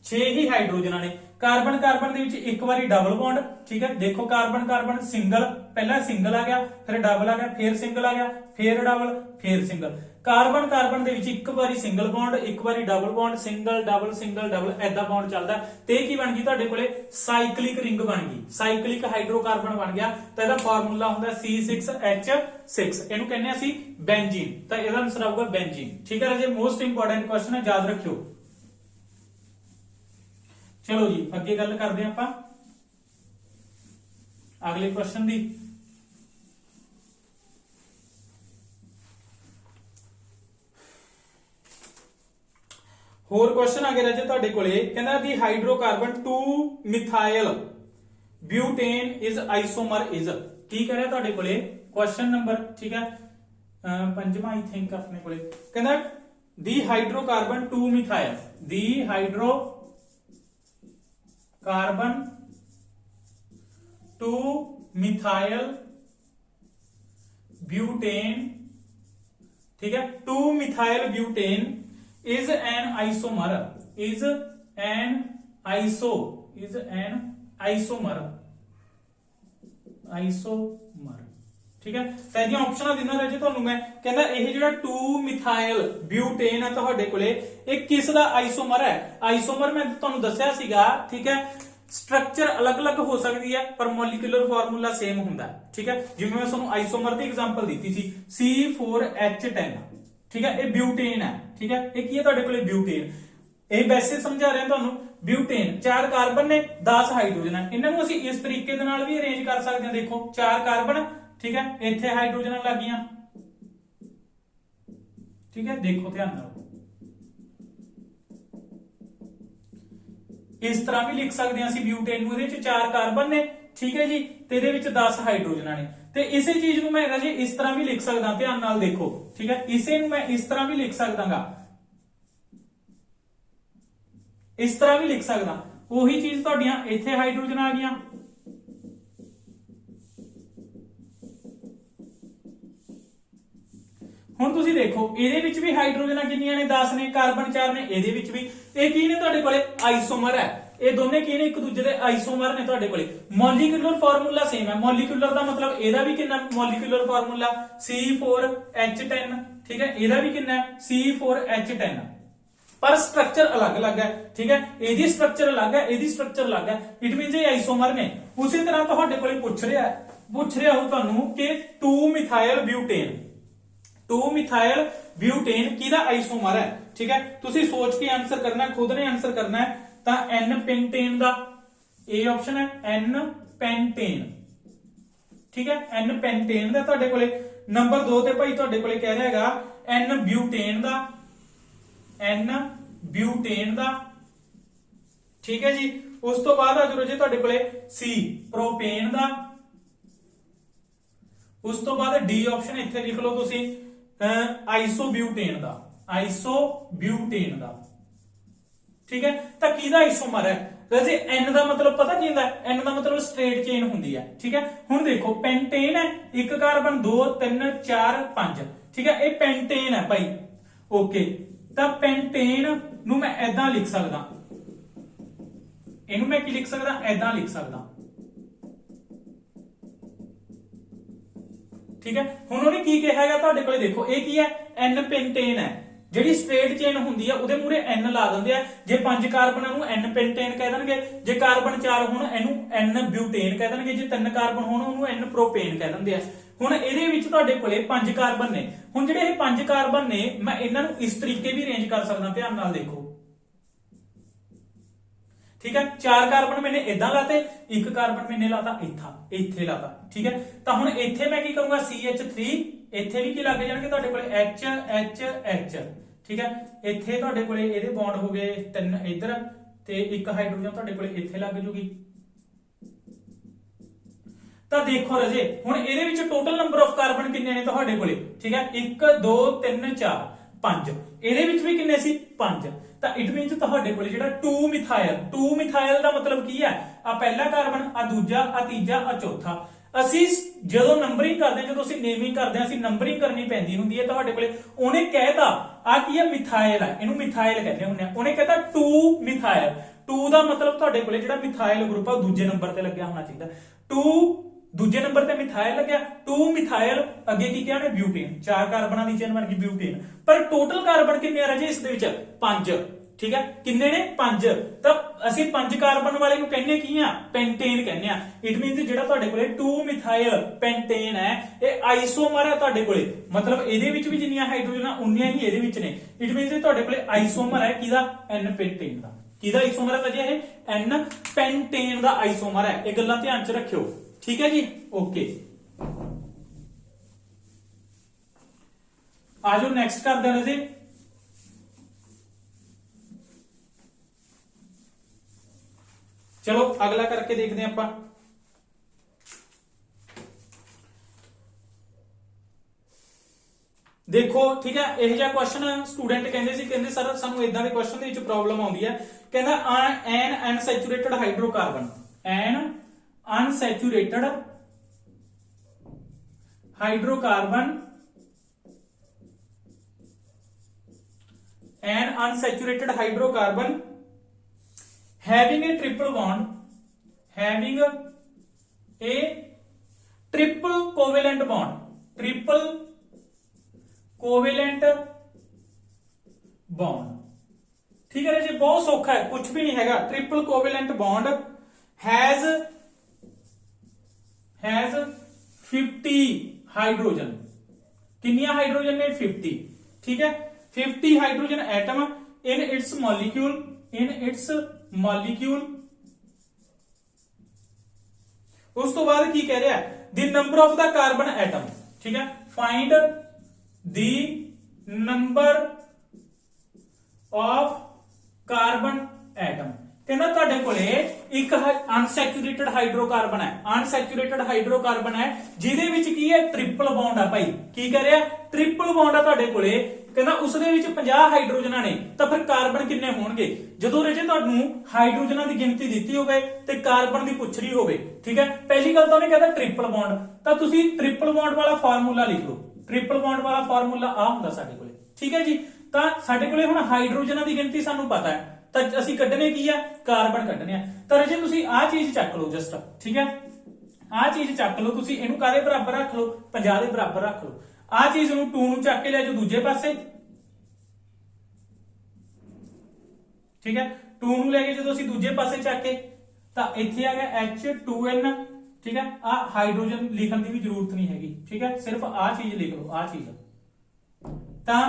6 ਹੀ ਹਾਈਡਰੋਜਨਾਂ ਨੇ ਕਾਰਬਨ ਕਾਰਬਨ ਦੇ ਵਿੱਚ ਇੱਕ ਵਾਰੀ ਡਬਲ ਬੌਂਡ ਠੀਕ ਹੈ ਦੇਖੋ ਕਾਰਬਨ ਕਾਰਬਨ ਸਿੰਗਲ ਪਹਿਲਾਂ ਸਿੰਗਲ ਆ ਗਿਆ ਫਿਰ ਡਬਲ ਆ ਗਿਆ ਫਿਰ ਸਿੰਗਲ ਆ ਗਿਆ ਫਿਰ ਡਬਲ ਫਿਰ ਸਿੰਗਲ ਕਾਰਬਨ ਕਾਰਬਨ ਦੇ ਵਿੱਚ ਇੱਕ ਵਾਰੀ ਸਿੰਗਲ ਬੌਂਡ ਇੱਕ ਵਾਰੀ ਡਬਲ ਬੌਂਡ ਸਿੰਗਲ ਡਬਲ ਐਦਾਂ ਬੌਂਡ ਚੱਲਦਾ ਤੇ ਕੀ ਬਣ ਗਈ ਤੁਹਾਡੇ ਕੋਲੇ ਸਾਈਕਲਿਕ ਰਿੰਗ ਬਣ ਗਈ ਸਾਈਕਲਿਕ ਹਾਈਡਰੋਕਾਰਬਨ ਬਣ ਗਿਆ ਤਾਂ ਇਹਦਾ ਫਾਰਮੂਲਾ ਹੁੰਦਾ C6H6 ਇਹਨੂੰ ਕਹਿੰਦੇ ਅਸੀਂ ਬੈਂਜ਼ੀਨ ਤਾਂ ਇਹਦਾ ਆਨਸਰ ਆਊਗਾ ਬੈਂਜ਼ੀਨ ਠੀਕ ਹੈ ਰਾਜੇ ਮੋਸਟ ਇੰਪੋਰਟੈਂਟ ਕੁਐਸਚਨ ਹੈ ਯਾਦ ਰੱਖਿਓ चलो जी अगे गल करते हैं आप अगले क्वेश्चन दी होर क्वेश्चन आ गया राजे तुहाडे कोले कहंदा the hydrocarbon 2 methyl butane is isomer is की कह रहा तुहाडे कोले क्वेश्चन नंबर ठीक है पंजवां आई थिंक अपने कोले कहंदा the hydrocarbon 2 methyl the hydro carbon 2 methyl butane ठीक है 2 methyl butane is an isomer isomer ठीक है ਤਾਂ ਇਹਦੀਆਂ ਆਪਸ਼ਨਾਂ ਦਿੰਦਾ ਰਾਜੇ ਤੁਹਾਨੂੰ ਮੈਂ ਕਹਿੰਦਾ ਇਹ ਜਿਹੜਾ 2 ਮਿਥਾਈਲ ਬਿਊਟੇਨ ਹੈ ਤੁਹਾਡੇ ਕੋਲੇ ਇਹ ਕਿਸ ਦਾ ਆਈਸੋਮਰ ਹੈ ਆਈਸੋਮਰ ਮੈਂ ਤੁਹਾਨੂੰ ਦੱਸਿਆ ਸੀਗਾ ਠੀਕ ਹੈ ਸਟਰਕਚਰ ਅਲੱਗ-ਅਲੱਗ ਹੋ ਸਕਦੀ ਹੈ ਪਰ ਮੋਲੀਕੂਲਰ ਫਾਰਮੂਲਾ ਸੇਮ ਹੁੰਦਾ ਠੀਕ ਹੈ ਜਿਵੇਂ ਮੈਂ ਤੁਹਾਨੂੰ ਆਈਸੋਮਰ ਦੀ ਐਗਜ਼ਾਮਪਲ ਦਿੱਤੀ ਸੀ C4H10 ਠੀਕ ਹੈ ਇਹ ਬਿਊਟੇਨ ਹੈ ਠੀਕ ਹੈ ਇਹ ਕੀ ਹੈ ਤੁਹਾਡੇ ਕੋਲੇ ਬਿਊਟੇਨ ਇਹ ਵੈਸੇ ਸਮਝਾ ਰਿਹਾ ਤੁਹਾਨੂੰ ਬਿਊਟੇਨ 4 ਕਾਰਬਨ ਨੇ 10 ਹਾਈਡਰੋਜਨ ਹੈ ਇਹਨਾਂ ਨੂੰ ਅਸੀਂ ਇਸ ਤਰੀਕੇ ਦੇ ਨਾਲ ਵੀ ਅਰੇਂਜ ਕਰ ਸਕਦੇ ਹਾਂ ਦੇਖੋ 4 ਕਾਰਬਨ ठीक है इत्थे हाइड्रोजन लग गई ठीक है देखो ध्यान नाल इस तरह भी लिख सकते हैं ब्यूटेन नूं इहदे विच 4 कार्बन ने ठीक है जी ते इहदे विच 10 हाइड्रोजन ने ते इसे चीज नूं मैं जी इस तरह भी लिख सकदा ध्यान नाल देखो ठीक है इसे नूं मैं इस तरह भी लिख सकदागा इस तरह भी लिख सकदा ਉਹੀ चीज ਤੁਹਾਡੀਆਂ ਇੱਥੇ हाइड्रोजन आ गईਆਂ ਹੁਣ ਤੁਸੀਂ ਦੇਖੋ ਇਹਦੇ ਵਿੱਚ ਵੀ ਹਾਈਡਰੋਜਨਾਂ ਕਿੰਨੀਆਂ ਨੇ 10 ਨੇ ਕਾਰਬਨ 4 ਨੇ ਇਹਦੇ ਵਿੱਚ ਵੀ ਇਹ ਕੀ ਨੇ ਤੁਹਾਡੇ ਕੋਲੇ ਆਈਸੋਮਰ ਹੈ ਇਹ ਦੋਨੇ ਕੀ ਨੇ ਇੱਕ ਦੂਜੇ ਦੇ ਆਈਸੋਮਰ ਨੇ ਤੁਹਾਡੇ ਕੋਲੇ ਮੋਲੀਕੂਲਰ ਫਾਰਮੂਲਾ ਸੇਮ ਹੈ ਮੋਲੀਕੂਲਰ ਦਾ ਮਤਲਬ ਇਹਦਾ ਵੀ ਕਿੰਨਾ ਮੋਲੀਕੂਲਰ ਫਾਰਮੂਲਾ C4H10 ਠੀਕ ਹੈ ਇਹਦਾ ਵੀ ਕਿੰਨਾ ਹੈ C4H10 पर स्ट्रक्चर अलग-अलग है ठीक है ਇਹਦੀ स्ट्रक्चर अलग है ਇਹਦੀ स्ट्रक्चर अलग है इट मींस ਇਹ ਆਈਸੋਮਰ ਨੇ ਉਸੇ ਤਰ੍ਹਾਂ ਤੁਹਾਡੇ ਕੋਲੇ ਪੁੱਛ ਰਿਹਾ ਹੋ ਤੁਹਾਨੂੰ ਕਿ 2 ਮਿਥਾਈਲ ਬਿਊਟੇਨ 2 ਮਿਥਾਈਲ ਬਿਊਟੇਨ ਕਿਹਦਾ ਆਈਸੋਮਰ ਹੈ ਠੀਕ ਹੈ ਤੁਸੀਂ ਸੋਚ ਕੇ ਆਨਸਰ ਕਰਨਾ ਖੁਦ ਨੇ ਆਨਸਰ ਕਰਨਾ ਹੈ ਤਾਂ N ਪੈਂਟੇਨ ਦਾ ਇਹ ਆਪਸ਼ਨ ਹੈ N ਪੈਂਟੇਨ ਠੀਕ ਹੈ N ਪੈਂਟੇਨ ਦਾ ਤੁਹਾਡੇ ਕੋਲੇ ਨੰਬਰ 2 ਤੇ ਭਾਈ ਤੁਹਾਡੇ ਕੋਲੇ ਕਹਿ ਰਿਹਾ ਹੈਗਾ N ਬਿਊਟੇਨ ਦਾ N ਬਿਊਟੇਨ ਦਾ ਠੀਕ ਹੈ ਜੀ ਉਸ ਤੋਂ ਬਾਅਦ ਆ ਜਰੋ ਜੇ ਤੁਹਾਡੇ ਕੋਲੇ C ਪ੍ਰੋਪੇਨ ਦਾ ਉਸ ਤੋਂ ਬਾਅਦ D ਆਪਸ਼ਨ ਇੱਥੇ ਲਿਖ ਲਓ ਤੁਸੀਂ ਆਈਸੋਬਿਊਟੇਨ ਦਾ ਠੀਕ ਹੈ ਤਾਂ ਕਿਹਦਾ ਆਈਸੋਮਰ ਹੈ ਰਾਜੇ N ਦਾ ਮਤਲਬ ਪਤਾ ਕੀ ਹੁੰਦਾ N ਦਾ ਮਤਲਬ ਸਟ੍ਰੇਟ ਚੇਨ ਹੁੰਦੀ ਹੈ ਠੀਕ ਹੈ ਹੁਣ ਦੇਖੋ ਪੈਂਟੇਨ ਹੈ ਇੱਕ ਕਾਰਬਨ 2 3 4 5 ਠੀਕ ਹੈ ਇਹ ਪੈਂਟੇਨ ਹੈ ਭਾਈ ਓਕੇ ਤਾਂ ਪੈਂਟੇਨ ਨੂੰ ਮੈਂ ਐਦਾਂ ਲਿਖ ਸਕਦਾ ਇਹਨੂੰ ਮੈਂ ਕੀ ਲਿਖ ਸਕਦਾ ਐਦਾਂ ਲਿਖ ਸਕਦਾ ठीक है। हुण उहने की कहा है तुहाडे कोले देखो ये की है N पेंटेन है, ਜਿਹੜੀ स्ट्रेट चेन ਹੁੰਦੀ ਆ ਉਹਦੇ ਮੂਰੇ N ਲਾ ਦਿੰਦੇ ਆ। ਜੇ 5 ਕਾਰਬਨ ਨੂੰ N पेंटेन ਕਹਿ ਦੇਣਗੇ, ਜੇ ਕਾਰਬਨ 4 ਹੋਣ ਇਹਨੂੰ N ਬਿਊਟੇਨ ਕਹਿ ਦੇਣਗੇ, ਜੇ 3 ਕਾਰਬਨ ਹੋਣ ਉਹਨੂੰ N ਪ੍ਰੋਪੇਨ ਕਹਿ ਦਿੰਦੇ ਆ। ਹੁਣ ਇਹਦੇ ਵਿੱਚ ਤੁਹਾਡੇ ਕੋਲੇ 5 ਕਾਰਬਨ ਨੇ। ਹੁਣ ਜਿਹੜੇ ਇਹ 5 ਕਾਰਬਨ ਨੇ ਮੈਂ ਇਹਨਾਂ ਨੂੰ ਇਸ ਤਰੀਕੇ ਵੀ ਅਰੇਂਜ ਕਰ ਸਕਦਾ, ਧਿਆਨ ਨਾਲ ਦੇਖੋ, ठीक है। 4 कार्बन मैंने इदा लाते, 1 कार्बन मैंने लाता इत्थे लाता, ठीक है। तो हुण इत्थे मैं की करूंगा CH3, इत्थे भी की लग जाणगे तुहाडे कोले H, ठीक है। इत्थे तुहाडे कोले इहदे बॉन्ड हो गए 3 इधर ते 1 हाइड्रोजन तुहाडे कोले इत्थे लग जूगी। तो देखो रजे हुण इहदे विच टोटल नंबर ऑफ कार्बन किन्ने ने तुहाडे कोले, ठीक है। 1 2 3 4 5, इहदे विच भी किन्ने सी 5। तो इट मीनस तुहाडे कोले जिहड़ा 2 मिथाइल दा मतलब की है, आ पहला कार्बन, आ दूजा, आ तीजा, आ चौथा। ਅਸੀਂ ਜਦੋਂ ਨੰਬਰਿੰਗ ਕਰਦੇ ਹਾਂ, ਜਦੋਂ ਅਸੀਂ ਨੇਮਿੰਗ ਕਰਦੇ ਹਾਂ, ਅਸੀਂ ਨੰਬਰਿੰਗ ਕਰਨੀ ਪੈਂਦੀ ਹੁੰਦੀ ਹੈ। ਤੁਹਾਡੇ ਕੋਲੇ ਉਹਨੇ ਕਹਿਤਾ ਆ ਕੀ ਹੈ ਮਿਥਾਇਲ ਹੈ, ਇਹਨੂੰ ਮਿਥਾਇਲ ਕਹਿੰਦੇ ਹੁੰਦੇ ਆ। ਉਹਨੇ ਕਹਿਤਾ 2 ਮਿਥਾਇਲ, 2 ਦਾ ਮਤਲਬ ਤੁਹਾਡੇ ਕੋਲੇ ਜਿਹੜਾ ਮਿਥਾਇਲ ਗਰੁੱਪ ਆ ਦੂਜੇ ਨੰਬਰ ਤੇ ਲੱਗਿਆ ਹੋਣਾ ਚਾਹੀਦਾ। 2 ਦੂਜੇ ਨੰਬਰ ਤੇ ਮਿਥਾਇਲ ਲੱਗਿਆ, 2 ਮਿਥਾਇਲ, ਅੱਗੇ ਕੀ ਕਿਹਾ ਉਹਨੇ ਬਿਊਟੇਨ, 4 ਕਾਰਬਨਾਂ ਦੀ ਚੇਨ ਬਣ ਗਈ ਬਿਊਟੇਨ। ਪਰ ਟੋਟਲ ਕਾਰਬਨ ਕਿੰਨੇ ਆ ਰਾਜੇ ਇਸ ਦੇ ਵਿੱਚ 5, ठीक है। किन्ने ने 5। तो ਅਸੀਂ 5 कार्बन वाले ਨੂੰ ਕਹਿੰਨੇ ਕੀ ਆ ਪੈਂਟੇਨ ਕਹਿੰਨੇ ਆ। ਇਟ ਮੀਨਸ ਜਿਹੜਾ ਤੁਹਾਡੇ ਕੋਲੇ 2 ਮਿਥਾਈਲ ਪੈਂਟੇਨ ਹੈ ਇਹ ਆਈਸੋਮਰ ਹੈ ਤੁਹਾਡੇ ਕੋਲੇ, ਮਤਲਬ ਇਹਦੇ ਵਿੱਚ ਵੀ ਜਿੰਨੀਆਂ ਹਾਈਡਰੋਜਨ ਆ ਉਨੀਆਂ ਹੀ ਇਹਦੇ ਵਿੱਚ ਨੇ। ਇਟ ਮੀਨਸ ਤੁਹਾਡੇ ਕੋਲੇ ਆਈਸੋਮਰ ਹੈ ਕਿਹਦਾ N ਪੈਂਟੇਨ ਦਾ। ਕਿਹਦਾ ਆਈਸੋਮਰ ਹੈ ਭਾਜੀ ਇਹ N ਪੈਂਟੇਨ ਦਾ ਆਈਸੋਮਰ ਹੈ। ਇਹ ਗੱਲਾਂ ਧਿਆਨ ਚ ਰੱਖਿਓ, ਠੀਕ ਹੈ ਜੀ। ਓਕੇ ਆਜੋ ਨੈਕਸਟ ਕਰਦੇ ਹਾਂ ਜੀ। चलो अगला करके देखते हैं आप। देखो ठीक है, यह जिहा क्वेश्चन स्टूडेंट कहंदे सी, कहंदे सर सानू इदां दे क्वेश्चन दे विच प्रॉब्लम आउंदी है। कहंदा an unsaturated hydrocarbon, an unsaturated hydrocarbon, an unsaturated hydrocarbon having a triple bond, having a triple covalent bond, triple covalent bond, ठीक है जी। बहुत सौखा है, कुछ भी नहीं हैगा। Triple covalent bond has 50 hydrogen. कितनी हाइड्रोजन ने 50, ठीक है। 50 hydrogen atom in its molecule, in its molecule. उस तो बाद की कह रहा है the number of the carbon atom, ठीक है। Find the number of carbon atom. कहना तुहाडे कोले एक अनसैचुरेटेड हाइड्रोकार्बन है, अनसैचुरेटेड हाइड्रोकार्बन है जिहदे विच की है ट्रिपल बॉन्ड है भाई। की कह रहा ट्रिपल बॉन्ड है तुहाडे कोले, कहना उसदे विच 50 हाइड्रोजन ने, तो फिर कार्बन किन्ने होणगे। जदों रजे तुहानू हाइड्रोजन की गिनती दी होवे ते कार्बन की पुछ रही होवे, ठीक है। पहली गल तो उन्हें कहता ट्रिपल बॉन्ड, तो तुसीं ट्रिपल बॉन्ड वाला फार्मूला लिख लो। ट्रिपल बॉन्ड वाला फार्मूला आ हुंदा साडे कोले, ठीक है जी। तो साडे कोले हुण हाइड्रोजन की गिनती सानू पता है, तो असीं कड्ढने की है कार्बन कड्ढने आ। तो रजे तुसीं आ चीज चक लो जस्ट, ठीक है। आ चीज चक लो, तुसीं इहनूं काहदे बराबर रख लो 50 दे बराबर रख लो। आ चीज नूं 2 नूं चक के ले जाओ दूजे पासे, ठीक है। 2 नूं लेके जो असीं दूजे पासे चक के तां इत्थे आ गया H2N, ठीक है। आ हाइड्रोजन लिखण दी भी जरूरत नहीं हैगी, ठीक है। सिर्फ आ चीज लिख लो, आ चीज। तां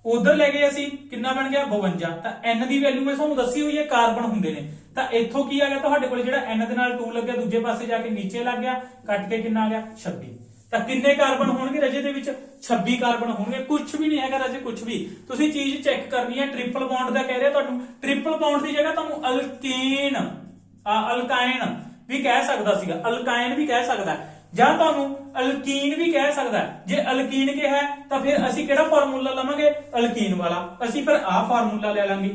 उधर ले गए असीं कितना बन गया 52। तां N दी वैल्यू मैं तुहानूं दस्सी हुई है, कार्बन हुंदे ने। तां इत्थों की आ गया तुहाडे कोल जिहड़ा N दे नाल 2 लग गया, दूजे पासे जाके नीचे लग गया, कट के कितना आ गया 26। ਤਾਂ ਕਿੰਨੇ ਕਾਰਬਨ ਹੋਣਗੇ ਰਜੇ ਦੇ ਵਿੱਚ 26 ਕਾਰਬਨ ਹੋਣਗੇ। ਕੁਝ ਵੀ ਨਹੀਂ ਹੈਗਾ ਰਜੇ, ਕੁਝ ਵੀ। ਤੁਸੀਂ ਚੀਜ਼ ਚੈੱਕ ਕਰਨੀ ਹੈ। ਟ੍ਰਿਪਲ ਬੌਂਡ ਦਾ ਕਹਿ ਰਿਹਾ ਤੁਹਾਨੂੰ, ਟ੍ਰਿਪਲ ਬੌਂਡ ਦੀ ਜਗ੍ਹਾ ਤੁਹਾਨੂੰ ਅਲਕੇਨ ਅਲਕਾਇਨ ਵੀ ਕਹਿ ਸਕਦਾ ਸੀਗਾ, ਅਲਕਾਇਨ ਵੀ ਕਹਿ ਸਕਦਾ, ਜਾਂ ਤੁਹਾਨੂੰ ਅਲਕੀਨ ਵੀ ਕਹਿ ਸਕਦਾ। ਜੇ ਅਲਕੀਨ ਕਿਹਾ ਤਾਂ ਫਿਰ ਅਸੀਂ ਕਿਹੜਾ ਫਾਰਮੂਲਾ ਲਵਾਂਗੇ ਅਲਕੀਨ ਵਾਲਾ, ਅਸੀਂ ਫਿਰ ਆਹ ਫਾਰਮੂਲਾ ਲੈ ਲਾਂਗੇ,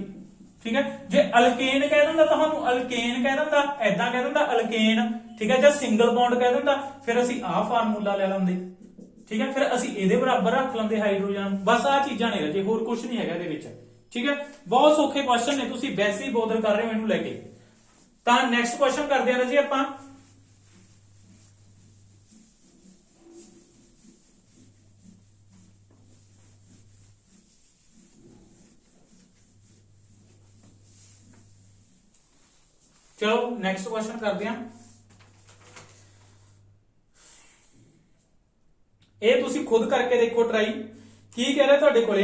ठीक है। जे अल्केन कह दिंदा तुहानू अल्केन कह दिंदा, ऐदां कह दिंदा अल्केन, ठीक है। जे सिंगल बॉन्ड कह दिंदा फिर असीं आ फार्मूला ले लैंदे, ठीक है। फिर असीं इहदे बराबर रख लैंदे हाइड्रोजन। बस आ चीज़ां ने रजे, होर कुछ नहीं हैगा इहदे विच, ठीक है। बहुत सौखे क्वेश्चन ने, तुसीं वैसे ही बोधर कर रहे हो इहनूं लैके। तां नैक्सट क्वेश्चन करदे हां रजे आपां। चलो नेक्स्ट क्वेश्चन करते हैं। ये तुसी खुद करके देखो ट्राई, की कह रहा तुहाडे कोले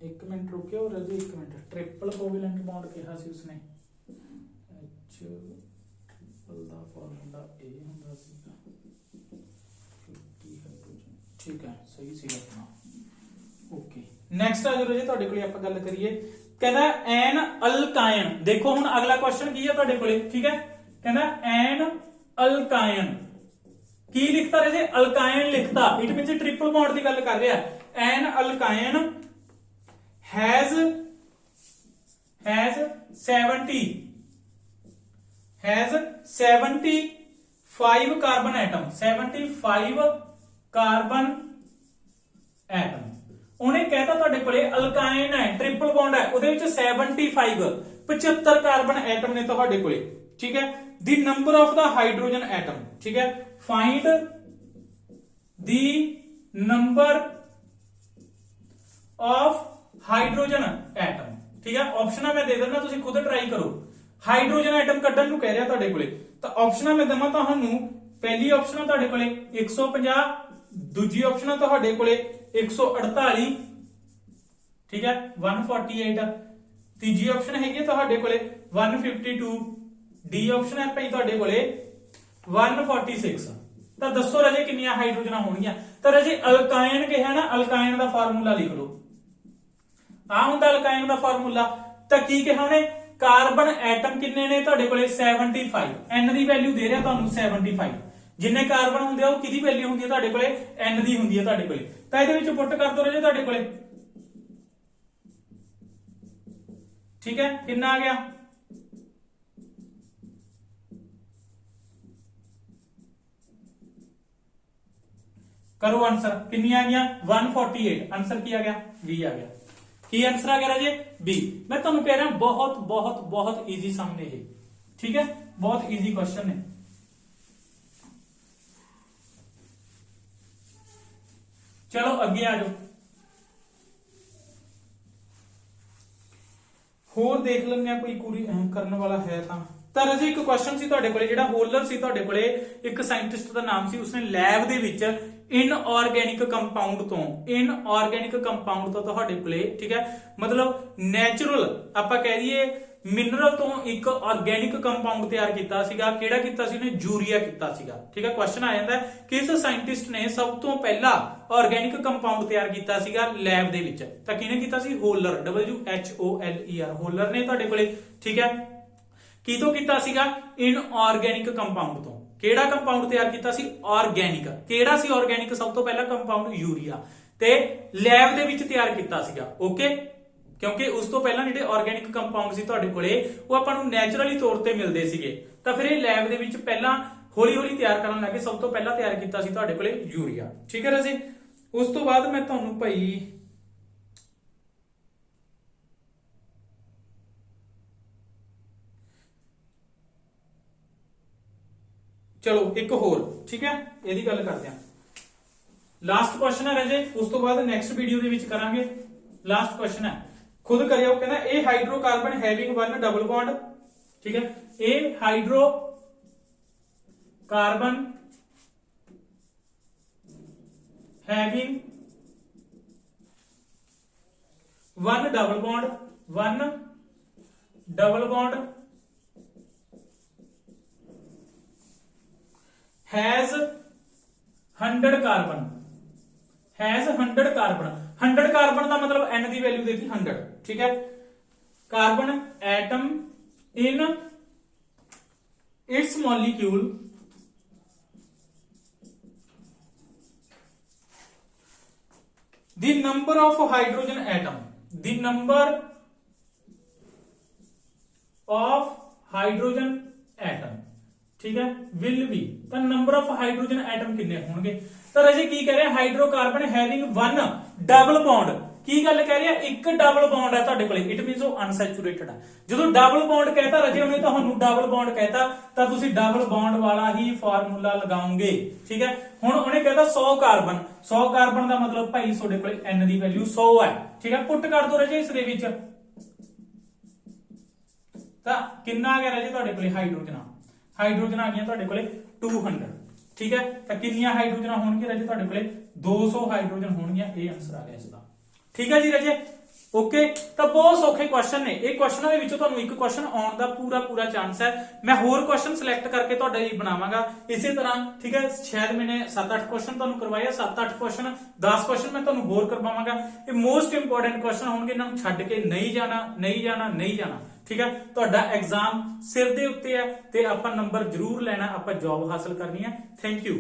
एक मिनट रुकियो रजी, एक मिनट। ट्रिपल कोवेलेंट बॉन्ड कहा सी उसने, एच ट्रिपल दा फार्मूला ए हुंदा सीगा 50 हाइड्रोजन, ठीक है सही सी अपना। ओके नेक्स्ट आ जाओ जी तुहाडे कोले आपां गल करिए, कहना एन अल्कायन। देखो हुण अगला क्वेश्चन की है तुहाडे कोले, ठीक है, कहना एन अल्कायन की लिखता रहे, अल्कायन लिखता, इट मींस ट्रिपल बॉन्ड की गल कर रहा है। An alkyne has 75 carbon atom, 75 carbon atom. उन्हें कहता तुहाडे कोले अल्काइन है, ट्रिपल बॉन्ड है, उहदे विच 75 कार्बन एटम ने तुहाडे कोले, ठीक है। The number of the hydrogen atom, ठीक है, find the number of hydrogen atom, ठीक है। ऑप्शन मैं दे देना, तुसीं खुद ट्राई करो। हाइड्रोजन एटम कड्ढण नूं कह रहा तुहाडे कोले, तो ऑप्शन मैं देवां तुहानूं, पहली ऑप्शन तुहाडे कोले 150, दूजी ऑप्शन तुहाडे कोले 148, ठीक है 148, तीजी ऑप्शन हैगी तुहाडे कोले 152, डी ऑप्शन है भाई तुहाडे कोले 146। तो दसो रजे कितनियां हाइड्रोजन होणगियां। तो रजे अल्काइन कहा ना, अल्काइन का फार्मूला लिख लो, आ हुंदा अल्काइन का फार्मूला। तो की कहा उन्हें, कार्बन एटम किन्ने ने तुहाडे कोले 75, एन दी वैल्यू दे रहा तुहानूं 75, जिन्ने कार्बन हुंदे आ किहदी वैल्यू हुंदी है तुहाडे कोले, एन दी हुंदी है तुहाडे कोले। तो इहदे विच पुट कर दो रजे तुहाडे कोले, ठीक है, कितना आ गया, करो आंसर, कितनी आ गया 148, आंसर की आ गया बी आ गया। की आंसर आ गया जी बी। मैं तुहानूं कह रहा बहुत बहुत बहुत इजी सम ने, ठीक है, बहुत इजी क्वेश्चन है। चलो अगे आ जाओ, होर देख लेंगे कोई पूरी करने वाला है ਤਾਂ ਰਾਜੇ ਇੱਕ क्वेश्चन ਸੀ ਤੁਹਾਡੇ ਕੋਲੇ, ਜਿਹੜਾ ਹੋਲਰ ਸੀ ਤੁਹਾਡੇ ਕੋਲੇ, ਇੱਕ ਸਾਇੰਟਿਸਟ ਦਾ ਨਾਮ ਸੀ, ਉਸਨੇ ਲੈਬ ਦੇ ਵਿੱਚ ਇਨਆਰਗੈਨਿਕ ਕੰਪਾਊਂਡ ਤੋਂ ਤੁਹਾਡੇ ਕੋਲੇ, ਠੀਕ ਹੈ, ਮਤਲਬ ਨੈਚੁਰਲ ਆਪਾਂ ਕਹਿ ਦਈਏ ਮਿਨਰਲ ਤੋਂ ਇੱਕ ਆਰਗੈਨਿਕ ਕੰਪਾਊਂਡ ਤਿਆਰ ਕੀਤਾ ਸੀਗਾ। ਕਿਹੜਾ ਕੀਤਾ ਸੀ ਉਹਨੇ, ਯੂਰੀਆ ਕੀਤਾ ਸੀਗਾ, ਠੀਕ ਹੈ। ਕੁਐਸਚਨ ਆ ਜਾਂਦਾ ਕਿਸ ਸਾਇੰਟਿਸਟ ਨੇ ਸਭ ਤੋਂ ਪਹਿਲਾਂ ਆਰਗੈਨਿਕ ਕੰਪਾਊਂਡ ਤਿਆਰ ਕੀਤਾ ਸੀਗਾ ਲੈਬ ਦੇ ਵਿੱਚ, ਤਾਂ ਕਿਹਨੇ ਕੀਤਾ ਸੀ, ਹੋਲਰ, WHOLER, ਹੋਲਰ ਨੇ ਤੁਹਾਡੇ ਕੋਲੇ, ਠੀਕ ਹੈ। ਕਿਤੋਂ ਕੀਤਾ ਸੀਗਾ, ਇਨਆਰਗੈਨਿਕ ਕੰਪਾਊਂਡ ਤੋਂ। ਕਿਹੜਾ ਕੰਪਾਊਂਡ ਤਿਆਰ ਕੀਤਾ ਸੀ, ਆਰਗੈਨਿਕ। ਕਿਹੜਾ ਸੀ ਆਰਗੈਨਿਕ ਸਭ ਤੋਂ ਪਹਿਲਾ ਕੰਪਾਊਂਡ, ਯੂਰੀਆ, ਤੇ ਲੈਬ ਦੇ ਵਿੱਚ ਤਿਆਰ ਕੀਤਾ ਸੀਗਾ, ਓਕੇ। ਕਿਉਂਕਿ ਉਸ ਤੋਂ ਪਹਿਲਾਂ ਜਿਹੜੇ ਆਰਗੈਨਿਕ ਕੰਪਾਊਂਡ ਸੀ ਤੁਹਾਡੇ ਕੋਲੇ, ਉਹ ਆਪਾਂ ਨੂੰ ਨੈਚੁਰਲੀ ਤੌਰ ਤੇ ਮਿਲਦੇ ਸੀਗੇ, ਤਾਂ ਫਿਰ ਇਹ ਲੈਬ ਦੇ ਵਿੱਚ ਪਹਿਲਾਂ ਹੌਲੀ ਹੌਲੀ ਤਿਆਰ ਕਰਨ ਲੱਗੇ। ਸਭ ਤੋਂ ਪਹਿਲਾਂ ਤਿਆਰ ਕੀਤਾ ਸੀ ਤੁਹਾਡੇ ਕੋਲੇ ਯੂਰੀਆ, ਠੀਕ ਹੈ ਰਾਜੇ। ਉਸ ਤੋਂ ਬਾਅਦ ਮੈਂ ਤੁਹਾਨੂੰ ਭਾਈ चलो एक होर, ठीक है, यदि गल करते हैं। लास्ट क्वेश्चन है राजे, उस तो बाद नेक्स्ट वीडियो दे विच करांगे। लास्ट क्वेश्चन है, खुद करियो, कहना a hydrocarbon having one double bond, ठीक है, a hydrocarbon having one double bond has 100 carbon, 100 carbon का मतलब n की वैल्यू देती 100, ठीक है। Carbon atom in its molecule the number of hydrogen atom, the number of hydrogen atom, ठीक है, विल बी, तो नंबर ऑफ हाइड्रोजन एटम कितने होंगे। तो राजे की कह रहे हैं, hydrocarbon having one double bond, ਕੀ ਗੱਲ ਕਹਿ ਰਿਹਾ ਇੱਕ ਡਬਲ ਬੌਂਡ ਹੈ ਤੁਹਾਡੇ ਕੋਲੇ ਇਟ ਮੀਨਸ ਉਹ ਅਨਸੈਚੂਰੇਟਡ ਹੈ ਜਦੋਂ ਡਬਲ ਬੌਂਡ ਕਹਿਤਾ ਰਾਜੇ ਉਹਨੇ ਤੁਹਾਨੂੰ ਡਬਲ ਬੌਂਡ ਕਹਿਤਾ ਤਾਂ ਤੁਸੀਂ ਡਬਲ ਬੌਂਡ ਵਾਲਾ ਹੀ ਫਾਰਮੂਲਾ ਲਗਾਓਗੇ ਠੀਕ ਹੈ ਹੁਣ ਉਹਨੇ ਕਹਿਤਾ 100 ਕਾਰਬਨ ਦਾ ਮਤਲਬ ਭਾਈ ਤੁਹਾਡੇ ਕੋਲੇ n ਦੀ ਵੈਲਿਊ 100 ਹੈ ਠੀਕ ਹੈ ਪੁੱਟ ਕਰ ਦੋ ਰਾਜੇ ਇਸ ਦੇ ਵਿੱਚ ਤਾਂ ਕਿੰਨਾ ਆ ਗਿਆ ਰਾਜੇ ਤੁਹਾਡੇ ਕੋਲੇ ਹਾਈਡਰੋਜਨ ਆ ਗਈਆਂ ਤੁਹਾਡੇ ਕੋਲੇ 200 ਠੀਕ ਹੈ ਤਾਂ ਕਿੰਨੀਆਂ ਹਾਈਡਰੋਜਨ ਹੋਣਗੀਆਂ ਰਾਜੇ ਤੁਹਾਡੇ ਕੋਲੇ 200 ਹਾਈਡਰੋਜਨ ਹੋਣਗੀਆਂ ਇਹ ਆਨਸਰ ਆ ਗਿਆ ਇਸ ਦਾ ਠੀਕ ਹੈ ਜੀ ਰਾਜੇ ਓਕੇ ਤਾਂ ਬਹੁਤ ਸੌਖੇ ਕੁਐਸਚਨ ਨੇ ਇਹ ਕੁਐਸਚਨਾਂ ਦੇ ਵਿੱਚੋਂ ਤੁਹਾਨੂੰ ਇੱਕ ਕੁਐਸਚਨ ਆਉਣ ਦਾ ਪੂਰਾ ਚਾਂਸ ਹੈ ਮੈਂ ਹੋਰ ਕੁਐਸਚਨ ਸਿਲੈਕਟ ਕਰਕੇ ਤੁਹਾਡੇ ਲਈ ਬਣਾਵਾਂਗਾ ਇਸੇ ਤਰ੍ਹਾਂ ਠੀਕ ਹੈ ਸ਼ਾਇਦ ਮੈਨੇ 7-8 ਕੁਐਸਚਨ ਤੁਹਾਨੂੰ ਕਰਵਾਇਆ 7-8 ਕੁਐਸਚਨ 10 ਕੁਐਸਚਨ ਮੈਂ ਤੁਹਾਨੂੰ ਹੋਰ ਕਰਵਾਵਾਂਗਾ ਇਹ ਮੋਸਟ ਇੰਪੋਰਟੈਂਟ ਕੁਐਸਚਨ ਹੋਣਗੇ ਇਹਨਾਂ ਨੂੰ ਛੱਡ ਕੇ ਨਹੀਂ ਜਾਣਾ ਠੀਕ ਹੈ ਤੁਹਾਡਾ ਐਗਜ਼ਾਮ ਸਿਰ ਦੇ ਉੱਤੇ ਹੈ ਤੇ ਆਪਾਂ ਨੰਬਰ ਜ਼ਰੂਰ ਲੈਣਾ ਆਪਾਂ ਜੌਬ ਹਾਸਲ ਕਰਨੀ ਹੈ ਥੈਂਕ ਯੂ